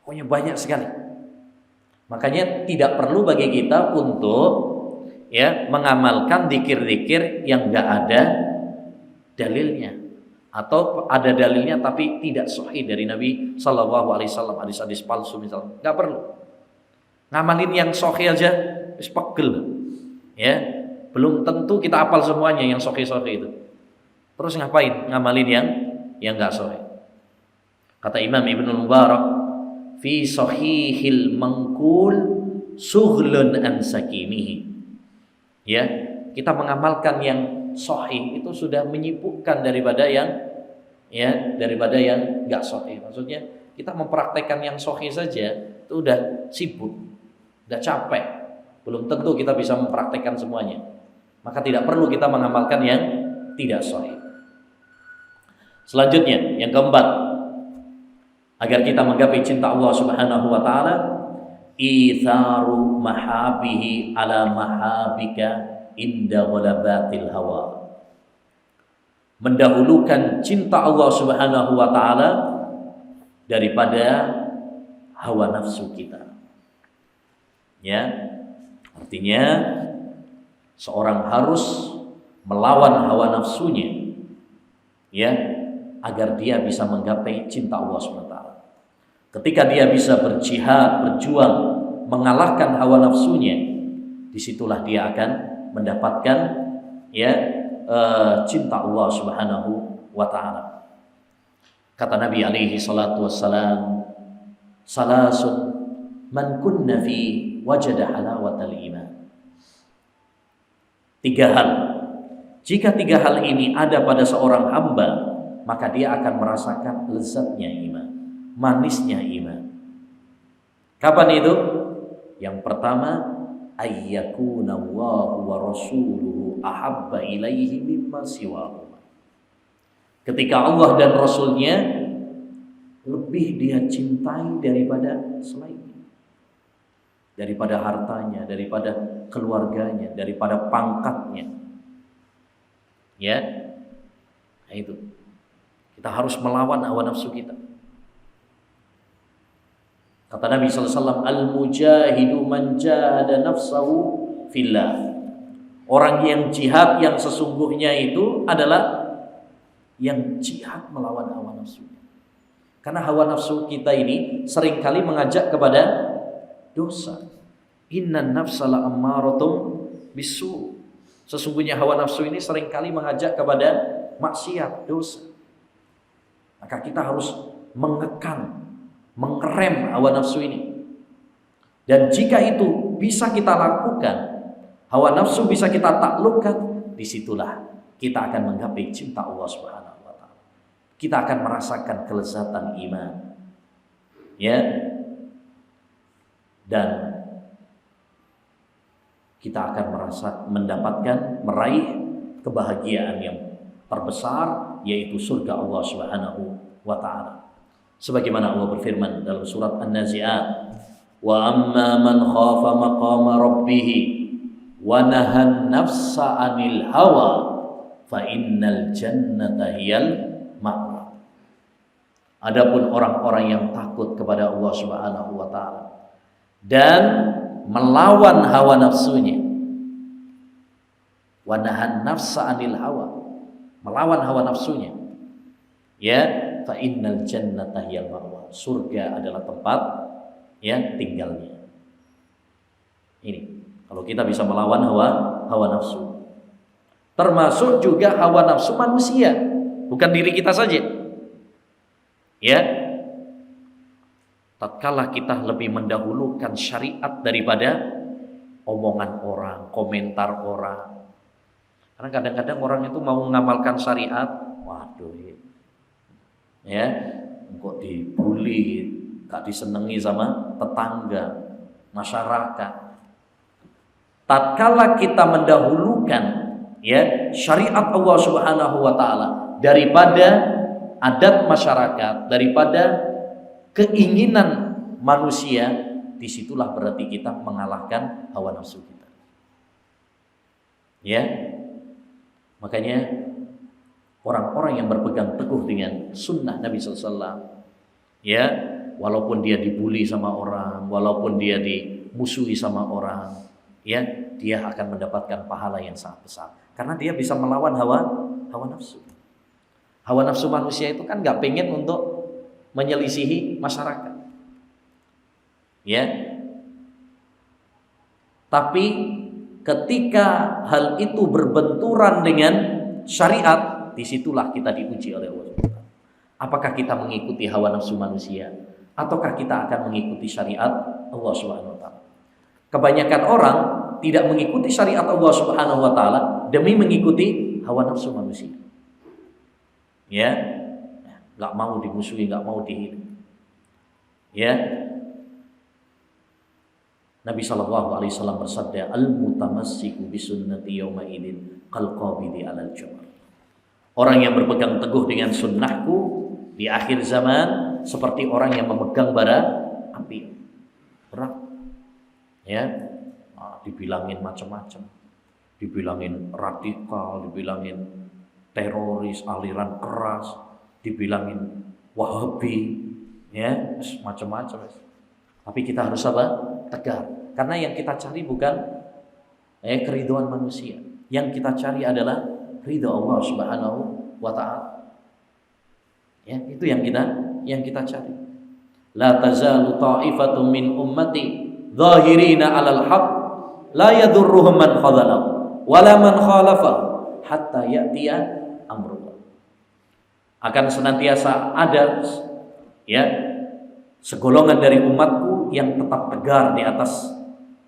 pokoknya banyak sekali. Makanya tidak perlu bagi kita untuk ya mengamalkan zikir-zikir yang enggak ada dalilnya, atau ada dalilnya tapi tidak sahih dari Nabi Shallallahu Alaihi Wasallam, hadis-hadis palsu misalnya, nggak perlu. Ngamalin yang sahih aja wis pegel, ya belum tentu kita hafal semuanya yang sahih itu. Terus ngapain ngamalin yang nggak sahih? Kata Imam Ibnul Mubarak, fi sahihil mangkul sughlun an sakimihi. Ya, kita mengamalkan yang sahih itu sudah menyibukkan daripada yang nggak sahih. Maksudnya kita mempraktekkan yang sahih saja itu udah sibuk, udah capek. Belum tentu kita bisa mempraktekkan semuanya. Maka tidak perlu kita mengamalkan yang tidak sahih. Selanjutnya yang keempat, agar kita menggapai cinta Allah Subhanahu wa taala, itharu mahabihi ala mahabika inda ghalabatil hawa. Mendahulukan cinta Allah Subhanahu wa taala daripada hawa nafsu kita. Ya. Artinya seorang harus melawan hawa nafsunya, ya, agar dia bisa menggapai cinta Allah Subhanahu wa taala. Ketika dia bisa berjihad, berjuang, mengalahkan hawa nafsunya, disitulah dia akan mendapatkan cinta Allah Subhanahu wa taala. Kata Nabi alaihi salatu wassalam, salasun man kunna fi wajada halawatal iman. 3 hal. Jika 3 hal ini ada pada seorang hamba, maka dia akan merasakan lezatnya iman, manisnya iman. Kapan itu? Yang pertama, ayyakuna Allahu wa rasuluhu ahabba ilaihi mimma siwahu. Ketika Allah dan Rasulnya lebih dia cintai daripada selainnya, daripada hartanya, daripada keluarganya, daripada pangkatnya. Ya, nah itu. Kita harus melawan hawa nafsu kita. Kata Nabi SAW, al-mujahidu man jahada nafsahu fillah. Orang yang jihad yang sesungguhnya itu adalah yang jihad melawan hawa nafsu. Karena hawa nafsu kita ini seringkali mengajak kepada dosa. Innan nafsa la'ammaratum bisu. Sesungguhnya hawa nafsu ini seringkali mengajak kepada maksiat, dosa. Maka kita harus mengekang, mengerem hawa nafsu ini. Dan jika itu bisa kita lakukan, hawa nafsu bisa kita taklukkan, disitulah kita akan menggapai cinta Allah Subhanahu wa taala. Kita akan merasakan kelezatan iman. Ya. Dan kita akan meraih kebahagiaan yang terbesar, yaitu surga Allah Subhanahu wa taala. Sebagaimana Allah berfirman dalam surat An-Nazi'at, wa amma man khafa maqama rabbih wa nahan nafsa 'anil hawa fa innal jannata hiyal ma'wa. Adapun orang-orang yang takut kepada Allah Subhanahu wa taala dan melawan hawa nafsunya, wa nahan nafsa 'anil hawa, melawan hawa nafsunya, ya, fa innal jannata hiyal ma'wa, surga adalah tempat ya tinggalnya. Ini kalau kita bisa melawan hawa nafsu, termasuk juga hawa nafsu manusia, bukan diri kita saja. Ya, tatkala kita lebih mendahulukan syariat daripada omongan orang, komentar orang. Karena kadang-kadang orang itu mau mengamalkan syariat, waduh, ya, kok dibully, gak disenangi sama tetangga, masyarakat. Tatkala kita mendahulukan ya syariat Allah Subhanahu wa taala daripada adat masyarakat, daripada keinginan manusia, disitulah berarti kita mengalahkan hawa nafsu kita. Ya, makanya orang-orang yang berpegang teguh dengan sunnah Nabi SAW, ya, walaupun dia dibully sama orang, walaupun dia dimusuhi sama orang, ya, dia akan mendapatkan pahala yang sangat besar karena dia bisa melawan hawa nafsu. Hawa nafsu manusia itu kan nggak pengen untuk menyelisihi masyarakat, ya. Tapi ketika hal itu berbenturan dengan syariat, disitulah kita diuji oleh Allah. Apakah kita mengikuti hawa nafsu manusia, ataukah kita akan mengikuti syariat Allah Subhanahu wa taala? Kebanyakan orang tidak mengikuti syariat Allah Subhanahu wa taala demi mengikuti hawa nafsu manusia. Ya, nggak mau dimusuhi, nggak mau dihina. Ya, Nabi SAW bersabda, al-mutamassiku bisunnati yawma idin kal qabidi alal jamar. Orang yang berpegang teguh dengan sunnahku di akhir zaman seperti orang yang memegang bara api. Berat. Ya, dibilangin macam-macam, dibilangin radikal, dibilangin teroris, aliran keras, dibilangin Wahabi, ya, macam-macam. Tapi kita harus apa? Tegar. Karena yang kita cari bukan keridhaan manusia. Yang kita cari adalah ridha Allah Subhanahu wa taala. Ya, itu yang kita cari. La tazalu ta'ifatun min ummati zahirina 'alal haqq la yadurruhum man khadhalahu wala man khalafahu hatta ya'tiya amrullah. Akan senantiasa ada ya segolongan dari umatku yang tetap tegar di atas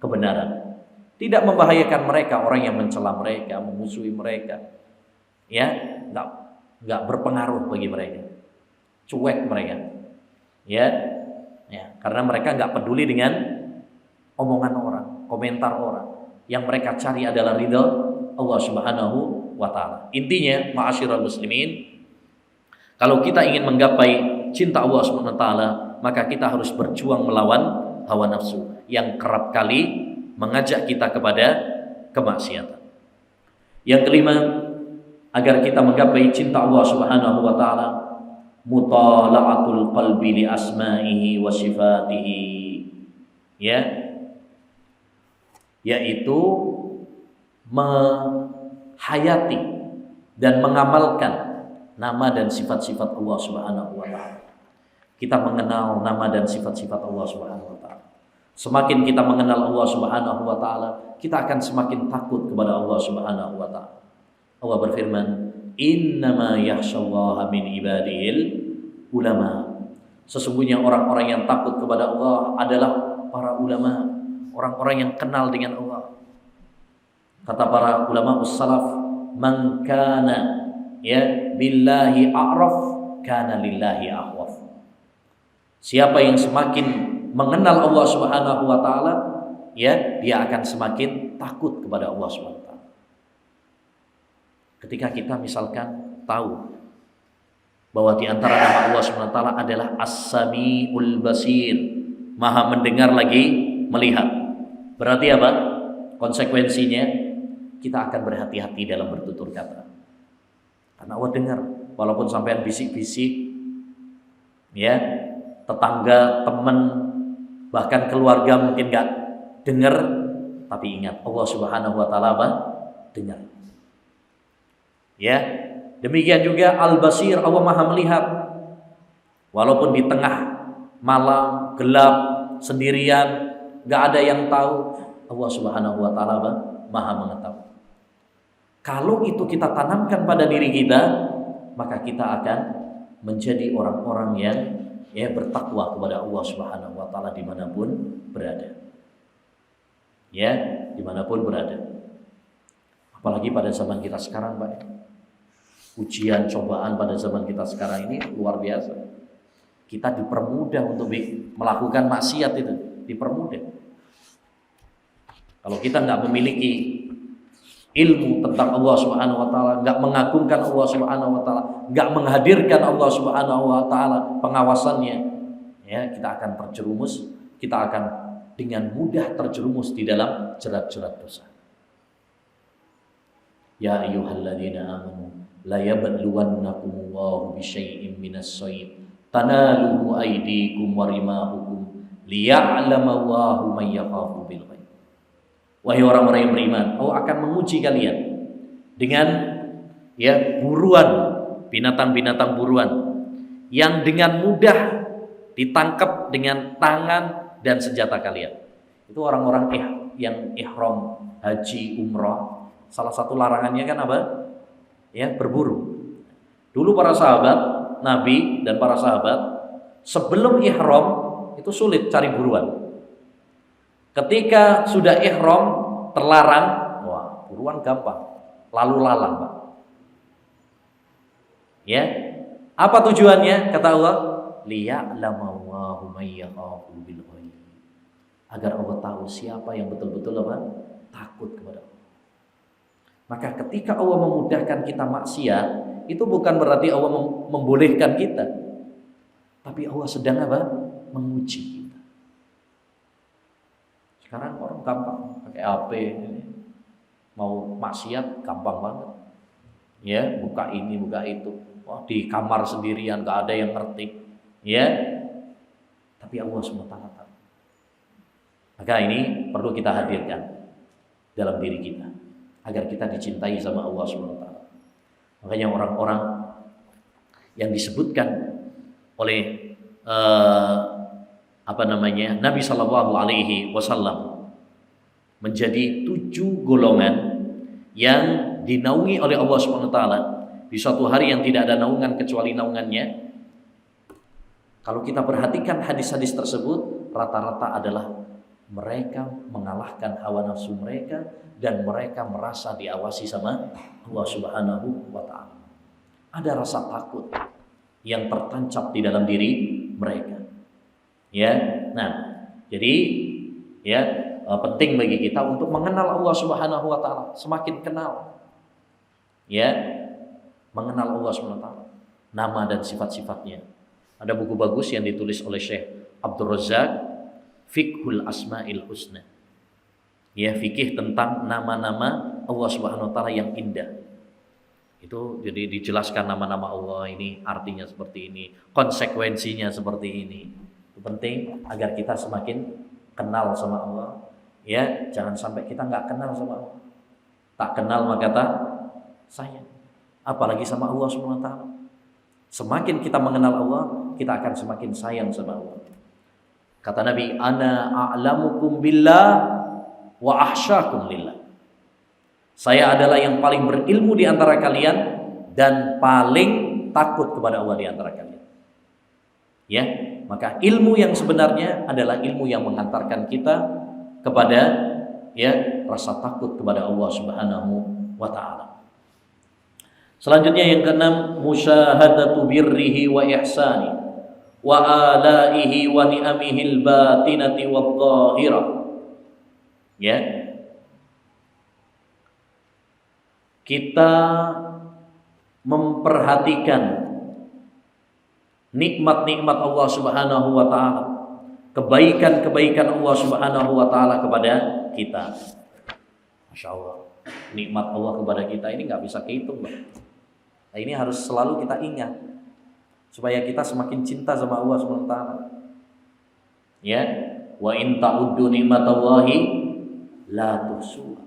kebenaran, tidak membahayakan mereka orang yang mencela mereka, memusuhi mereka, ya, nggak berpengaruh bagi mereka, cuek mereka, ya, karena mereka nggak peduli dengan omongan orang, komentar orang. Yang mereka cari adalah ridha Allah Subhanahu wa ta'ala. Intinya, ma'asyiral muslimin, kalau kita ingin menggapai cinta Allah Subhanahu wa ta'ala, maka kita harus berjuang melawan hawa nafsu yang kerap kali mengajak kita kepada kemaksiatan. Yang kelima, agar kita menggapai cinta Allah Subhanahu wa ta'ala, mutala'atul qalbi li asma'ihi wa sifatihi, ya, yaitu menghayati dan mengamalkan nama dan sifat-sifat Allah Subhanahu wa taala. Kita mengenal nama dan sifat-sifat Allah Subhanahu wa taala. Semakin kita mengenal Allah Subhanahu wa taala, kita akan semakin takut kepada Allah Subhanahu wa taala. Allah berfirman, "Innama yakhsyallaha min ibadihil ulama." Sesungguhnya orang-orang yang takut kepada Allah adalah para ulama, orang-orang yang kenal dengan Allah. Kata para ulama ussalaf, "Man kana ya billahi a'raf kana lillahi ahwaf." Siapa yang semakin mengenal Allah Subhanahu wa taala, ya, dia akan semakin takut kepada Allah Subhanahu wa taala. Ketika kita misalkan tahu bahwa di antara nama Allah Subhanahu wa taala adalah As-Sami'ul Basir, Maha mendengar lagi melihat. Berarti apa? Konsekuensinya kita akan berhati-hati dalam bertutur kata. Karena Allah dengar, walaupun sampean bisik-bisik, ya, tetangga, teman, bahkan keluarga mungkin gak dengar, tapi ingat Allah Subhanahu wa taala dengar. Ya, demikian juga Al-Basir, Allah Maha melihat. Walaupun di tengah malam gelap sendirian, gak ada yang tahu, Allah Subhanahu wa taala Maha mengetahui. Kalau itu kita tanamkan pada diri kita, maka kita akan menjadi orang-orang yang bertakwa kepada Allah Subhanahu wa taala dimanapun berada. Ya, dimanapun berada. Apalagi pada zaman kita sekarang, Pak. Ujian, cobaan pada zaman kita sekarang ini luar biasa. Kita dipermudah untuk melakukan maksiat itu, dipermudah. Kalau kita nggak memiliki ilmu tentang Allah Subhanahu wa taala, nggak mengagungkan Allah Subhanahu wa taala, nggak menghadirkan Allah Subhanahu wa taala pengawasannya, ya, kita akan terjerumus, kita akan dengan mudah terjerumus di dalam jerat-jerat dosa. Ya ayyuhalladzina amanu la yabluwannakumullahu bisyai'im minas shayd tanaluhu aydikum wa rimahukum liya'lamallahu man yakhafu bil ghaib. Wahai orang-orang yang beriman, Allah akan menguji kalian dengan buruan, binatang-binatang buruan yang dengan mudah ditangkap dengan tangan dan senjata kalian. Itu orang-orang yang ihram haji umrah, salah satu larangannya kan apa? Berburu. Dulu para sahabat Nabi dan para sahabat sebelum ihram itu sulit cari buruan. Ketika sudah ihram terlarang, wah, buruan gampang, lalu lalang, Pak. Ya, apa tujuannya? Kata Allah, liya'lamallahu may yakhafu bil ghaib. Agar Allah tahu siapa yang betul-betul takut kepada Allah. Maka ketika Allah memudahkan kita maksiat, itu bukan berarti Allah membolehkan kita, tapi Allah sedang menguji kita. Sekarang orang gampang pakai HP, mau maksiat gampang banget. Ya, buka ini, buka itu. Wah, di kamar sendirian gak ada yang ngerti. Ya, tapi Allah SWT tahu. Maka ini perlu kita hadirkan dalam diri kita agar kita dicintai sama Allah SWT. Makanya orang-orang yang disebutkan oleh Nabi Shallallahu Alaihi Wasallam menjadi 7 golongan yang dinaungi oleh Allah SWT di suatu hari yang tidak ada naungan kecuali naungannya. Kalau kita perhatikan hadis-hadis tersebut, rata-rata adalah mereka mengalahkan hawa nafsu mereka dan mereka merasa diawasi sama Allah Subhanahu wa taala. Ada rasa takut yang tertancap di dalam diri mereka. Ya. Nah, jadi penting bagi kita untuk mengenal Allah Subhanahu wa taala, semakin kenal. Mengenal Allah Subhanahu wa taala, nama dan sifat-sifatnya. Ada buku bagus yang ditulis oleh Syekh Abdul Razak, Fiqhul Asma'il Husna. Fikih tentang nama-nama Allah Subhanahu wa taala yang indah. Itu jadi dijelaskan nama-nama Allah ini artinya seperti ini, konsekuensinya seperti ini. Itu penting agar kita semakin kenal sama Allah. Jangan sampai kita nggak kenal sama Allah. Tak kenal maka tak sayang. Apalagi sama Allah Subhanahu wa taala. Semakin kita mengenal Allah, kita akan semakin sayang sama Allah. Kata Nabi, ana a'lamukum billah wa ahsyakum lillah. Saya adalah yang paling berilmu di antara kalian dan paling takut kepada Allah di antara kalian. Maka ilmu yang sebenarnya adalah ilmu yang mengantarkan kita kepada rasa takut kepada Allah Subhanahu wa taala. Selanjutnya yang keenam, musyahadatu birrihi wa ihsani wa alaihi wa ni'amihil batinati wad dhahirah. Kita memperhatikan nikmat-nikmat Allah Subhanahu wa taala, kebaikan-kebaikan Allah Subhanahu wa taala kepada kita. Masya Allah, nikmat Allah kepada kita ini nggak bisa kehitung, Bang. Nah, ini harus selalu kita ingat supaya kita semakin cinta sama Allah SWT. Ya, wa in ta'uddu nikmatallahi la tuhsuha.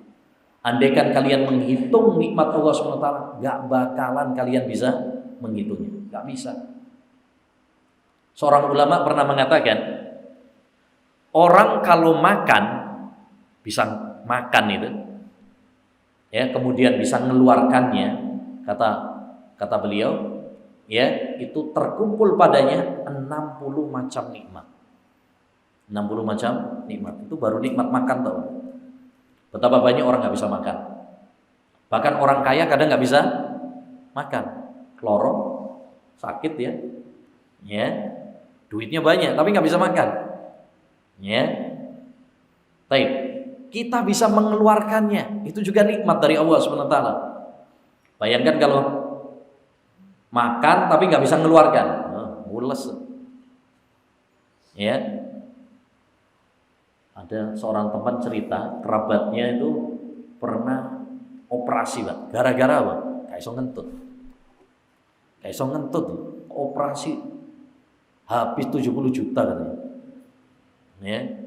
Andaikan kalian menghitung nikmat Allah SWT, gak bakalan kalian bisa menghitungnya, gak bisa. Seorang ulama pernah mengatakan, orang kalau makan, bisa makan itu, ya, kemudian bisa mengeluarkannya, kata beliau, ya, itu terkumpul padanya 60 macam nikmat. 60 macam nikmat. Itu baru nikmat makan tau. Betapa banyak orang nggak bisa makan. Bahkan orang kaya kadang nggak bisa makan. Lorong, sakit ya. Ya. Duitnya banyak tapi nggak bisa makan. Ya. Baik. Kita bisa mengeluarkannya. Itu juga nikmat dari Allah SWT. Bayangkan kalau makan tapi nggak bisa mengeluarkan. Mules. Ya. Ada seorang teman cerita, kerabatnya itu pernah operasi, Pak. Gara-gara apa? Kayak iso ngentut. Operasi habis 70 juta katanya. Ya.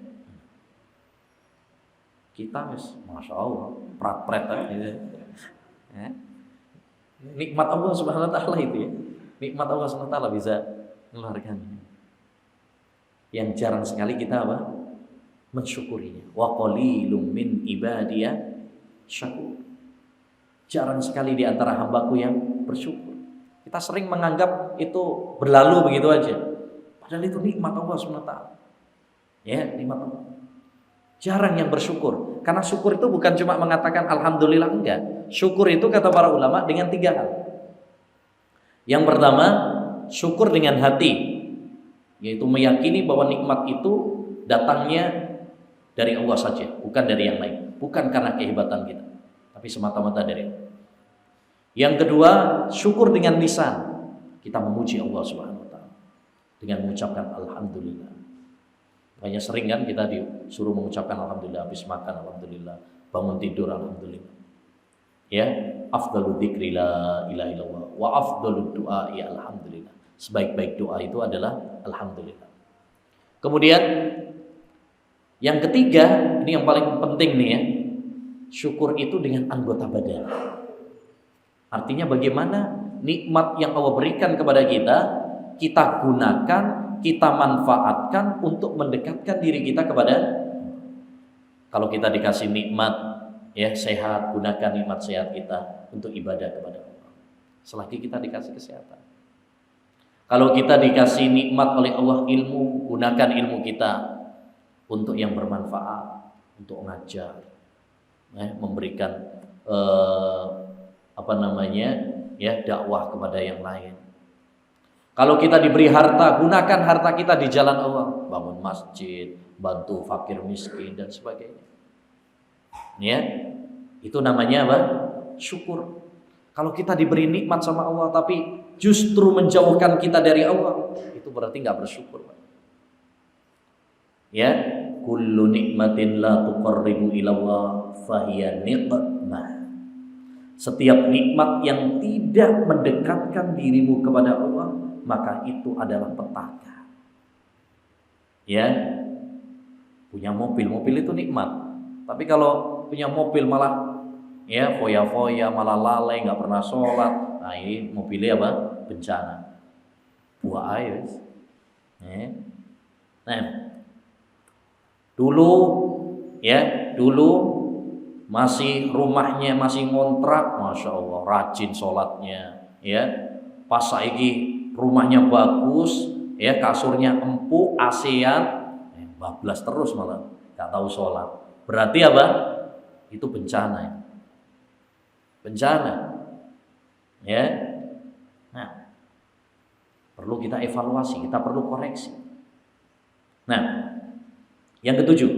Kita wis Masya Allah, prat-prat gitu. Ya. Nikmat Allah Subhanahu wa taala itu ya. Nikmat Allah Subhanahu wa taala bisa mengeluarkannya. Yang jarang sekali kita apa? Mensyukurinya. Wa qalilum min ibadiya syakur. Jarang sekali di antara hambaku yang bersyukur. Kita sering menganggap itu berlalu begitu aja. Padahal itu nikmat Allah SWT. Ya, nikmat Allah. Jarang yang bersyukur. Karena syukur itu bukan cuma mengatakan alhamdulillah, enggak. Syukur itu kata para ulama dengan 3 hal. Yang pertama, syukur dengan hati, yaitu meyakini bahwa nikmat itu datangnya dari Allah saja, bukan dari yang lain, bukan karena kehebatan kita, tapi semata-mata dari Allah. Yang kedua, syukur dengan lisan, kita memuji Allah Subhanahu wa taala dengan mengucapkan alhamdulillah. Banyak sering kan kita disuruh mengucapkan alhamdulillah, habis makan alhamdulillah, bangun tidur alhamdulillah. Ya, afdalu dzikri la ilaha illallah wa afdalu du'a ya alhamdulillah. Sebaik-baik doa itu adalah alhamdulillah. Kemudian yang ketiga, ini yang paling penting nih ya, syukur itu dengan anggota badan. Artinya bagaimana nikmat yang Allah berikan kepada kita gunakan, kita manfaatkan untuk mendekatkan diri kita kepada. Kalau kita dikasih nikmat ya sehat, gunakan nikmat sehat kita untuk ibadah kepada Allah. Selagi kita dikasih kesehatan. Kalau kita dikasih nikmat oleh Allah ilmu, gunakan ilmu kita untuk yang bermanfaat, untuk mengajar, memberikan dakwah kepada yang lain. Kalau kita diberi harta, gunakan harta kita di jalan Allah, bangun masjid, bantu fakir miskin dan sebagainya. Ya, itu namanya apa? Syukur. Kalau kita diberi nikmat sama Allah tapi justru menjauhkan kita dari Allah, itu berarti nggak bersyukur. Ya, kullu nikmatin la tuqarribu ilallah fahiya niqmah. Setiap nikmat yang tidak mendekatkan dirimu kepada Allah, maka itu adalah petaka. Ya, punya mobil itu nikmat. Tapi kalau punya mobil malah ya foya-foya, malah lalai, nggak pernah sholat, nah ini mobilnya apa? Bencana. Buah air. Nah, dulu masih rumahnya masih ngontrak, Masya Allah rajin sholatnya, ya. Pas saiki rumahnya bagus, ya, kasurnya empuk, ASEAN, bablas terus malah nggak tahu sholat. Berarti apa? Itu bencana, ya. Bencana, ya. Nah, perlu kita evaluasi, kita perlu koreksi. Nah, yang ketujuh,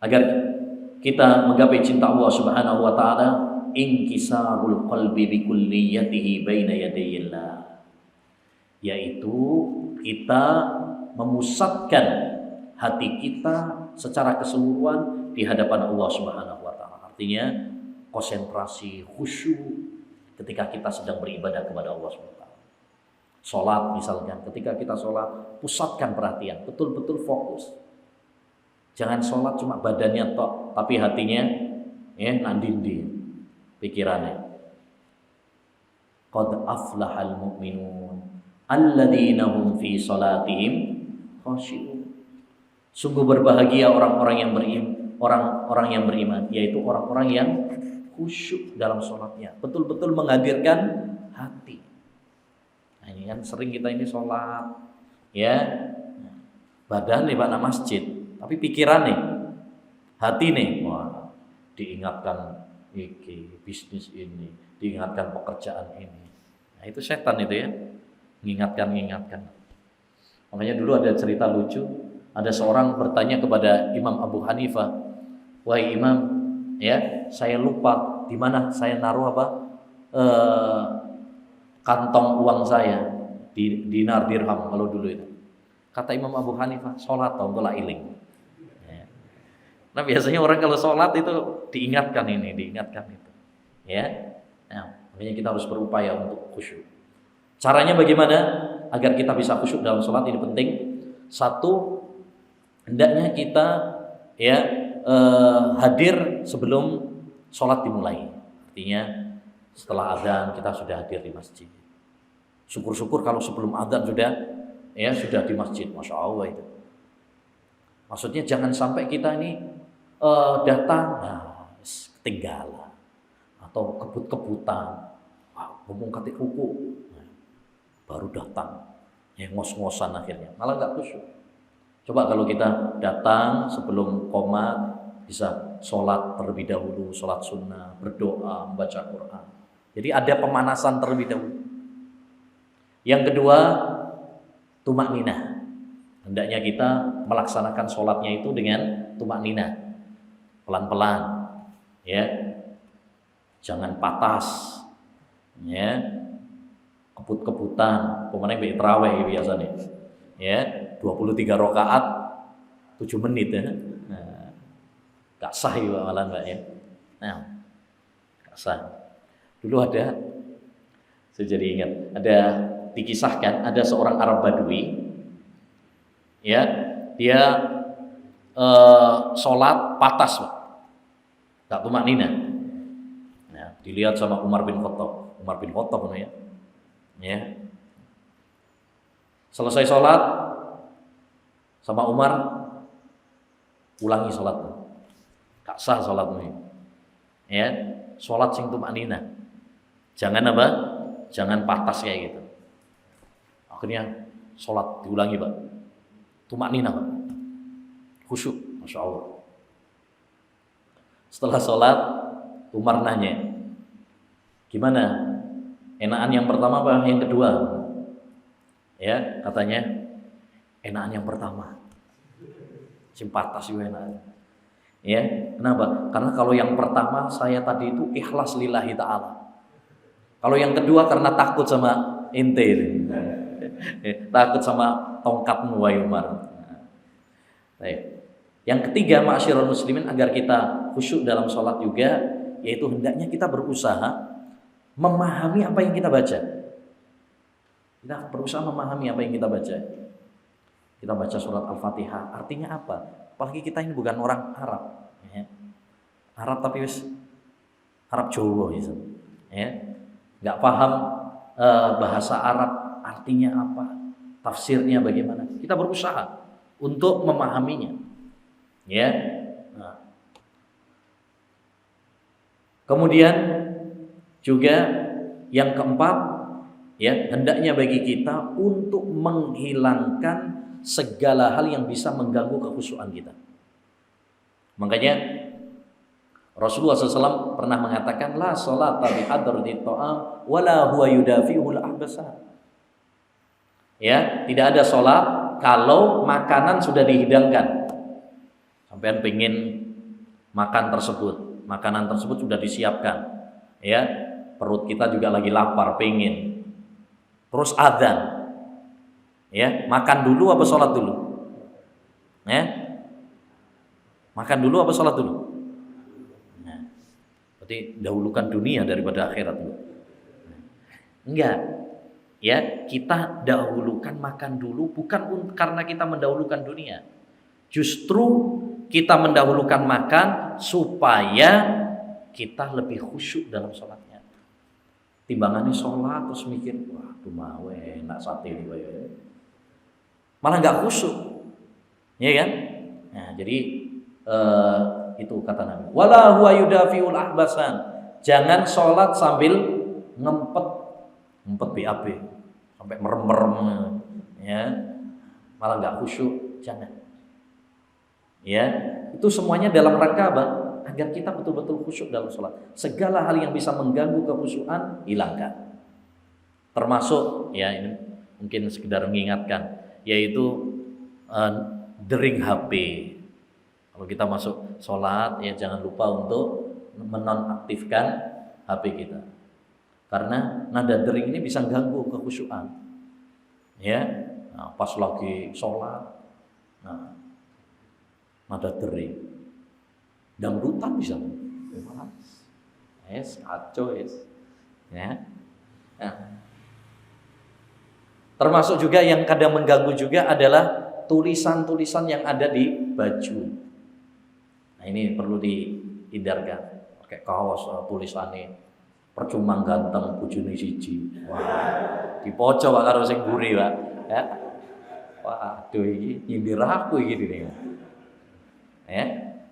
agar kita menggapai cinta Allah Subhanahu wa taala, inkisarul qalbi bi kulliyatihi baina yadayillah. Yaitu kita memusatkan hati kita secara keseluruhan di hadapan Allah Subhanahu wa taala. Artinya konsentrasi, khusyuk ketika kita sedang beribadah kepada Allah SWT. Sholat misalkan, ketika kita sholat, pusatkan perhatian, betul-betul fokus. Jangan sholat cuma badannya tok, tapi hatinya nandindi, pikirannya. Qad aflahal mu'minun alladzina hum fi sholatihim khashi'un. Sungguh berbahagia orang-orang yang beriman, yaitu orang-orang yang khusyuk dalam sholatnya, betul-betul menghadirkan hati. Nah, ini kan sering kita ini sholat, ya, badan nih pada masjid, tapi pikiran nih, hati nih, wah, diingatkan bisnis ini, diingatkan pekerjaan ini. Nah, itu setan itu ya, mengingatkan. Makanya dulu ada cerita lucu, ada seorang bertanya kepada Imam Abu Hanifah, wahai Imam, ya, saya lupa di mana saya naruh kantong uang saya, dinar dirham kalau dulu itu. Kata Imam Abu Hanifah, sholat tau telah iling. Ya. Nah biasanya orang kalau sholat itu diingatkan itu. Ya, nah, makanya kita harus berupaya untuk khusyuk. Caranya bagaimana agar kita bisa khusyuk dalam sholat ini penting. Satu, hendaknya kita hadir sebelum sholat dimulai. Artinya setelah azan kita sudah hadir di masjid. Syukur-syukur kalau sebelum azan sudah di masjid, masya Allah itu. Maksudnya jangan sampai kita ini datang, ketinggalan atau kebut-kebutan, ngomong katik ruku, baru datang, ngos-ngosan akhirnya, malah nggak khusyuk. Coba kalau kita datang sebelum qomat, bisa sholat terlebih dahulu, sholat sunnah, berdoa, membaca Quran. Jadi ada pemanasan terlebih dahulu. Yang kedua, tumak ninah. Hendaknya kita melaksanakan sholatnya itu dengan tumak ninah, pelan-pelan, ya, jangan patas, ya, kebut-kebutan. Pemain terawih biasanya, ya, 23 rakaat 7 menit ya. Nah, gak sah ya malah Mbak ya. Nah, gak sah. Dulu ada, saya jadi ingat, ada dikisahkan ada seorang Arab Badui, ya, dia sholat patas, tak tumak nina. Nah, dilihat sama Umar bin Khattab, ya. Selesai sholat sama Umar, ulangi sholatmu, tak sah sholatmu, ya. Sholat sing tumak nina. Jangan jangan patas kayak gitu. Akhirnya sholat diulangi Pak, tumak nina Pak, khusyuk, masya Allah. Setelah sholat Umar nanya, gimana, enakan yang pertama apa yang kedua? Ya, katanya enakan yang pertama, simpatas juga enak. Ya, kenapa? Karena kalau yang pertama saya tadi itu ikhlas lillahi ta'ala. Kalau yang kedua karena takut sama ente, takut sama tongkatmu wahai Umar. Baik. Yang ketiga, ma'asyiral muslimin, agar kita khusyuk dalam sholat juga, yaitu hendaknya kita berusaha memahami apa yang kita baca. Kita berusaha memahami apa yang kita baca. Kita baca surat Al-Fatihah, artinya apa? Apalagi kita ini bukan orang Arab, ya. Arab tapi Arab Jawa gitu, ya. Nggak paham bahasa Arab artinya apa, tafsirnya bagaimana. Kita berusaha untuk memahaminya, ya. Nah. Kemudian juga yang keempat, ya, hendaknya bagi kita untuk menghilangkan segala hal yang bisa mengganggu kekhusyuan kita. Makanya Rasulullah SAW pernah mengatakan, la sholata bi hadratit ta'am wala huwa yudafi'ul ahbasa. Ya, tidak ada sholat kalau makanan sudah dihidangkan. Sampean pengen makan tersebut, makanan tersebut sudah disiapkan. Ya, perut kita juga lagi lapar, pengen. Terus adzan. Ya, makan dulu apa sholat dulu? Ya, makan dulu apa sholat dulu? Nah, berarti dahulukan dunia daripada akhirat. Enggak. Ya, kita dahulukan makan dulu bukan karena kita mendahulukan dunia. Justru kita mendahulukan makan supaya kita lebih khusyuk dalam sholatnya. Timbangannya sholat terus mikir, wah tuh mau enak sate ini, malah nggak khusyuk, ya kan? Nah, jadi itu kata Nabi. Wala huwa yudafiul ahbasan. Jangan sholat sambil ngempet BAB sampai merem-merem, ya, malah nggak khusyuk. Jangan. Ya, itu semuanya dalam rangka apa? Agar kita betul-betul khusyuk dalam sholat. Segala hal yang bisa mengganggu kekhusyukan hilangkan. Termasuk, ya ini mungkin sekedar mengingatkan, yaitu dering HP. Kalau kita masuk sholat, ya jangan lupa untuk menonaktifkan HP kita. Karena nada dering ini bisa mengganggu kekhusyukan. Ya, nah, pas lagi sholat, nah, nada dering, dangdutan bisa, kacau ya. Nah, termasuk juga yang kadang mengganggu juga adalah tulisan-tulisan yang ada di baju. Nah, ini perlu dihindarkan. Pakai kaos tulisannya percuma ganteng bojone siji. Wah, dipoco Pak karo sing mburi, Pak. Ya. Waduh iki nyindir aku iki nih. Ya.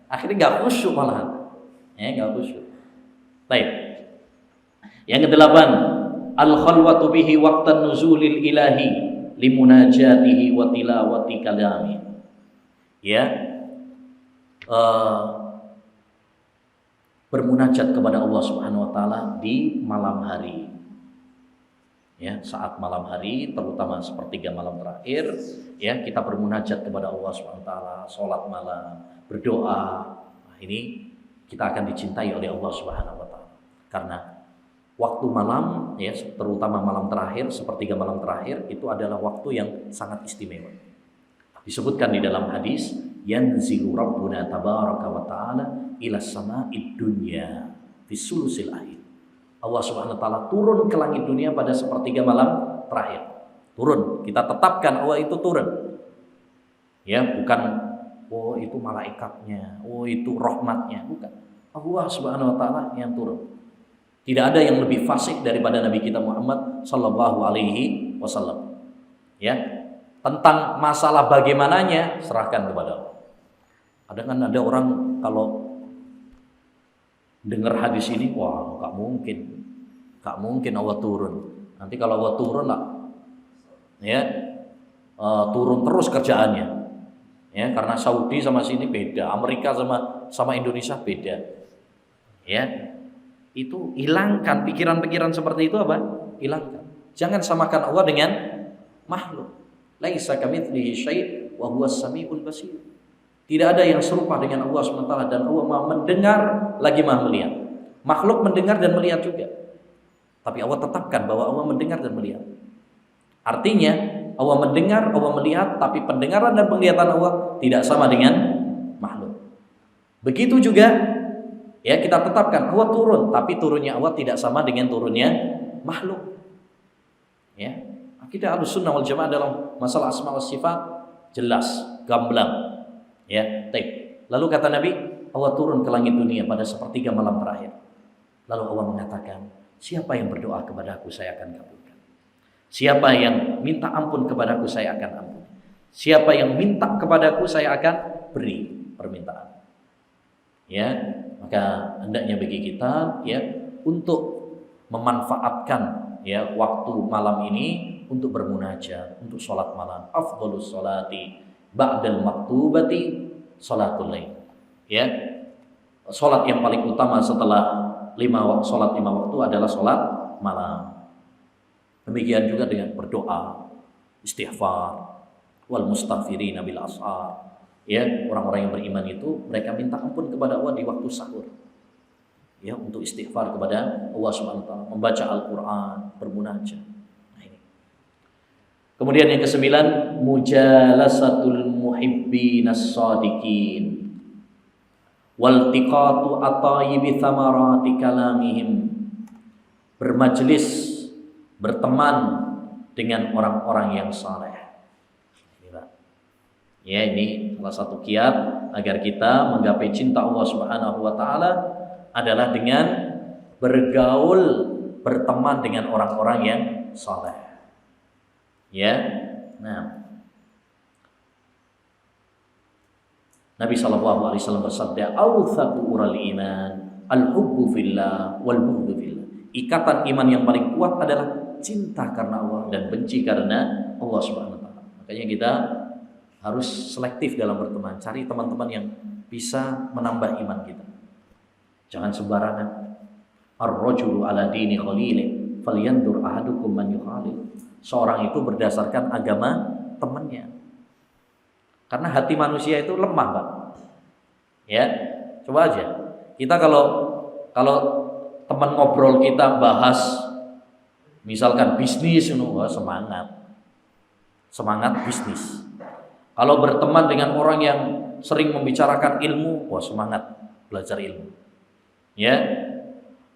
Akhirnya enggak khusyuk malahan. Ya, enggak khusyuk. Baik. Yang kedelapan, al-khalwatu bihi waqtan nuzulil ilahi limunajatihi wa tilawati kalami. Ya. Bermunajat kepada Allah Subhanahu wa taala di malam hari. Ya, saat malam hari, terutama sepertiga malam terakhir, ya, kita bermunajat kepada Allah Subhanahu wa taala, salat malam, berdoa. Nah, ini kita akan dicintai oleh Allah Subhanahu wa taala. Karena waktu malam, ya, terutama malam terakhir, sepertiga malam terakhir, itu adalah waktu yang sangat istimewa. Disebutkan di dalam hadis, yanzilu rabbuna tabaraka wa ta'ala ila sama'id dunya fi sulusil akhir. Allah Subhanahu wa taala turun ke langit dunia pada sepertiga malam terakhir. Turun, kita tetapkan Allah itu turun. Ya, bukan oh itu malaikatnya, oh itu rahmatnya, bukan. Allah Subhanahu wa taala yang turun. Tidak ada yang lebih fasih daripada Nabi kita Muhammad sallallahu alaihi wasallam. Ya. Tentang masalah bagaimananya serahkan kepada Allah. Ada kan ada orang kalau dengar hadis ini, wah nggak mungkin Allah turun. Nanti kalau Allah turun lah, ya turun terus kerjaannya, ya karena Saudi sama sini beda, Amerika sama Indonesia beda, ya itu hilangkan pikiran-pikiran seperti itu apa? Hilangkan. Jangan samakan Allah dengan makhluk. Laisa kamitslihi syai' wa huwas samiul basir. Tidak ada yang serupa dengan Allah SWT dan Allah Maha mendengar lagi Maha melihat. Makhluk mendengar dan melihat juga. Tapi Allah tetapkan bahwa Allah mendengar dan melihat. Artinya Allah mendengar, Allah melihat, tapi pendengaran dan penglihatan Allah tidak sama dengan makhluk. Begitu juga ya kita tetapkan Allah turun, tapi turunnya Allah tidak sama dengan turunnya makhluk. Ya. Akidah Ahlussunnah wal Jamaah dalam masalah asma wa sifat jelas, gamblang. Ya, baik. Lalu kata Nabi, Allah turun ke langit dunia pada sepertiga malam terakhir. Lalu Allah mengatakan, siapa yang berdoa kepadaku saya akan kabulkan. Siapa yang minta ampun kepadaku saya akan ampun. Siapa yang minta kepadaku saya akan beri permintaan. Ya, maka hendaknya bagi kita ya untuk memanfaatkan ya waktu malam ini untuk bermunajat, untuk sholat malam. Afdhalus sholati ba'dal maktubati sholatul lail. Ya, sholat yang paling utama setelah sholat 5 waktu adalah sholat malam. Demikian juga dengan berdoa, istighfar, wal mustaghfirina bil ashar. Ya, orang-orang yang beriman itu mereka minta ampun kepada Allah di waktu sahur. Ya, untuk istighfar kepada Allah Subhanahu wa taala, membaca Al-Qur'an, bermunajat. Kemudian yang ke-9, mujalasatul muhibbinas shadiqin waltiqatu atayibi thamarati kalamihim. Bermajlis berteman dengan orang-orang yang saleh. Ya, ini salah satu kiat agar kita menggapai cinta Allah Subhanahu wa taala adalah dengan bergaul, berteman dengan orang-orang yang saleh. Ya. Nah, Nabi sallallahu alaihi wasallam bersabda, "Awthaqu ural iman al-hubbu fillah wal bughdu fillah." Ikatan iman yang paling kuat adalah cinta karena Allah dan benci karena Allah Subhanahu wa taala. Makanya kita harus selektif dalam berteman, cari teman-teman yang bisa menambah iman kita. Jangan sembarangan. Ar-rajulu ala dini khalili falyandur ahadukum man yukhalil. Seorang itu berdasarkan agama temannya. Karena hati manusia itu lemah, Pak. Ya, coba aja. Kita kalau teman ngobrol kita bahas misalkan bisnis, semangat bisnis. Kalau berteman dengan orang yang sering membicarakan ilmu, semangat belajar ilmu. Ya.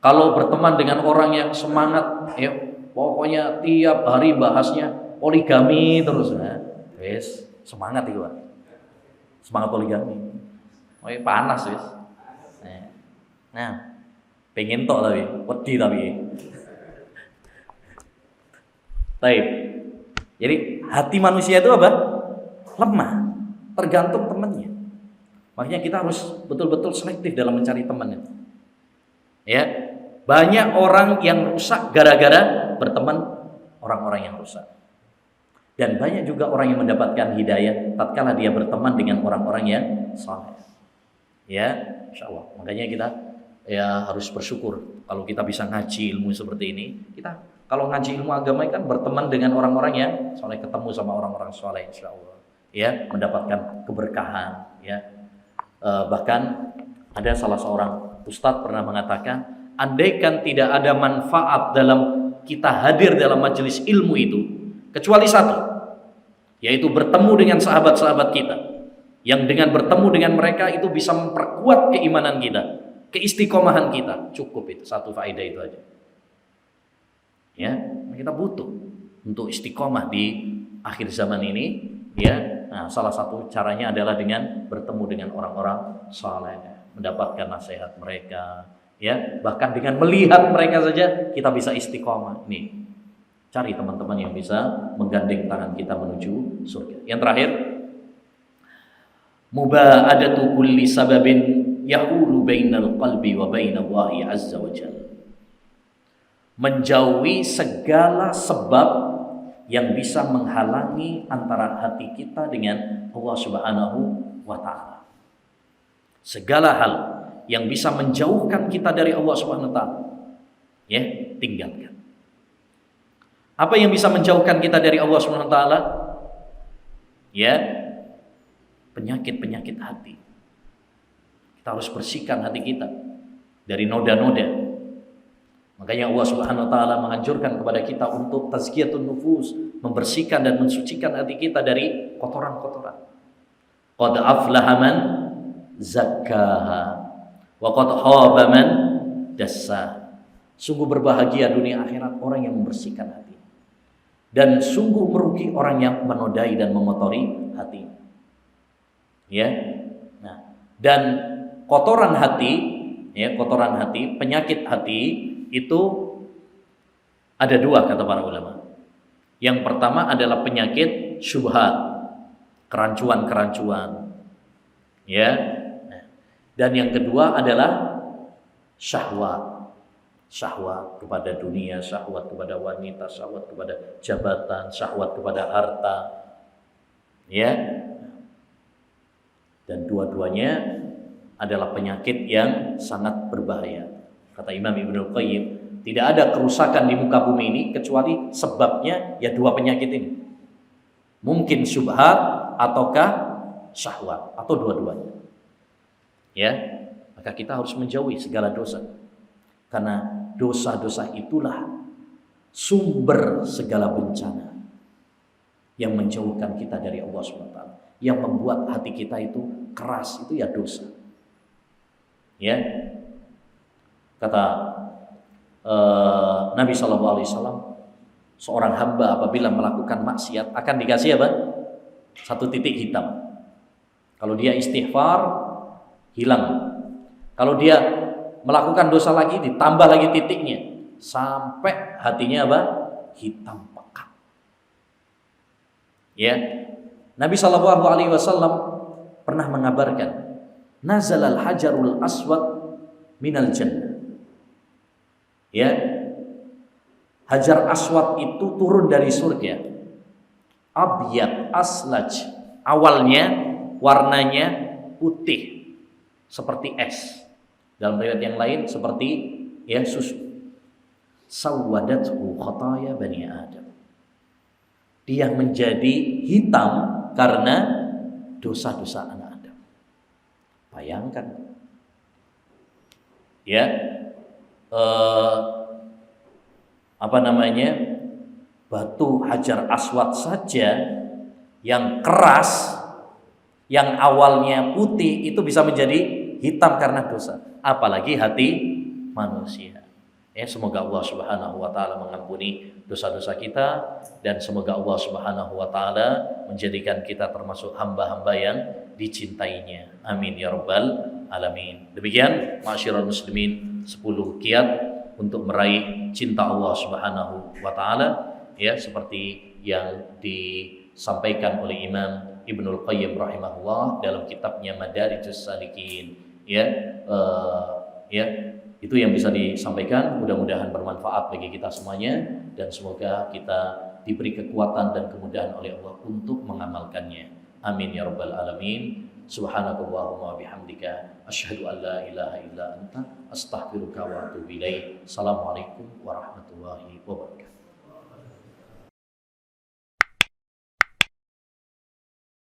Kalau berteman dengan orang yang semangat, pokoknya tiap hari bahasnya poligami terus, semangat itu, Pak. Semangat poligami. Panas, wis. Nah, pengen tok tapi, wedi tapi. Baik. Jadi hati manusia itu apa? Lemah, tergantung temannya. Makanya kita harus betul-betul selektif dalam mencari temannya. Ya, banyak orang yang rusak gara-gara berteman orang-orang yang rusak. Dan banyak juga orang yang mendapatkan hidayah tatkala dia berteman dengan orang-orang yang saleh. Ya, insyaallah. Makanya kita harus bersyukur kalau kita bisa ngaji ilmu seperti ini. Kita kalau ngaji ilmu agama kan berteman dengan orang-orang yang saleh, ketemu sama orang-orang saleh insyaallah. Ya, mendapatkan keberkahan. Ya, bahkan ada salah seorang ustadz pernah mengatakan, andaikan tidak ada manfaat dalam kita hadir dalam majelis ilmu itu kecuali satu, yaitu bertemu dengan sahabat-sahabat kita, yang dengan bertemu dengan mereka itu bisa memperkuat keimanan kita, keistiqomahan kita. Cukup itu, satu faedah itu aja. Ya, kita butuh untuk istiqomah di akhir zaman ini. Ya, nah, salah satu caranya adalah dengan bertemu dengan orang-orang saleh, mendapatkan nasihat mereka, ya, bahkan dengan melihat mereka saja kita bisa istiqomah. Nih, cari teman-teman yang bisa menggandeng tangan kita menuju surga. Yang terakhir, muba'adatu kulli sababin yahulu bainal qalbi wa bainallahi azza wa jalla. Menjauhi segala sebab yang bisa menghalangi antara hati kita dengan Allah Subhanahu wa taala. Segala hal yang bisa menjauhkan kita dari Allah Subhanahu wa taala, ya, tinggalkan. Apa yang bisa menjauhkan kita dari Allah Subhanahu wa taala? Ya, penyakit-penyakit hati. Kita harus bersihkan hati kita dari noda-noda. Makanya Allah Subhanahu wa taala menganjurkan kepada kita untuk tazkiyatun nufus, membersihkan dan mensucikan hati kita dari kotoran-kotoran. Qad aflaha man zakkaha wa qad khaba man dassaha. Sungguh berbahagia dunia akhirat orang yang membersihkan hati. Dan sungguh merugi orang yang menodai dan mengotori hati. Ya. Nah, dan kotoran hati, penyakit hati itu ada dua kata para ulama. Yang pertama adalah penyakit syubhat, kerancuan-kerancuan. Ya. Dan yang kedua adalah syahwat. Syahwat kepada dunia, syahwat kepada wanita, syahwat kepada jabatan, syahwat kepada harta. Ya. Dan dua-duanya adalah penyakit yang sangat berbahaya. Kata Imam Ibnul Qayyim, tidak ada kerusakan di muka bumi ini kecuali sebabnya ya dua penyakit ini. Mungkin syubhat ataukah syahwat atau dua-duanya. Ya, maka kita harus menjauhi segala dosa. Karena dosa-dosa itulah sumber segala bencana yang menjauhkan kita dari Allah SWT. Yang membuat hati kita itu keras, itu ya dosa. Ya, kata Nabi SAW, Seorang hamba apabila melakukan maksiat akan dikasih apa? 1 titik hitam. Kalau dia istighfar, hilang. Kalau dia melakukan dosa lagi, ditambah lagi titiknya. Sampai hatinya apa? Hitam pekat. Ya, Nabi SAW pernah mengabarkan, nazalal hajarul aswad minal jannah. Ya, hajar aswad itu turun dari surga. Abyad aslaj, awalnya warnanya putih seperti es. Dalam riwayat yang lain seperti susu. Sawadathu khataya bani Adam. Dia menjadi hitam karena dosa-dosa anak Adam. Bayangkan. Ya. Batu hajar aswad saja yang keras, yang awalnya putih itu bisa menjadi hitam karena dosa. Apalagi hati manusia. Semoga Allah Subhanahu wa taala mengampuni dosa-dosa kita, dan semoga Allah Subhanahu wa taala menjadikan kita termasuk hamba-hamba yang dicintainya. Amin ya rabbal alamin. Demikian ma'asyiral muslimin, 10 kiat untuk meraih cinta Allah Subhanahu wa taala, seperti yang disampaikan oleh Imam Ibnul Qayyim rahimahullah dalam kitabnya Madarijus Salikin. Itu yang bisa disampaikan, mudah-mudahan bermanfaat bagi kita semuanya, dan semoga kita diberi kekuatan dan kemudahan oleh Allah untuk mengamalkannya. Amin ya rabbal alamin. Subhanakallahumma bihamdika asyhadu an la ilaha illa anta astaghfiruka wa atubu ilaik. Assalamualaikum warahmatullahi wabarakatuh.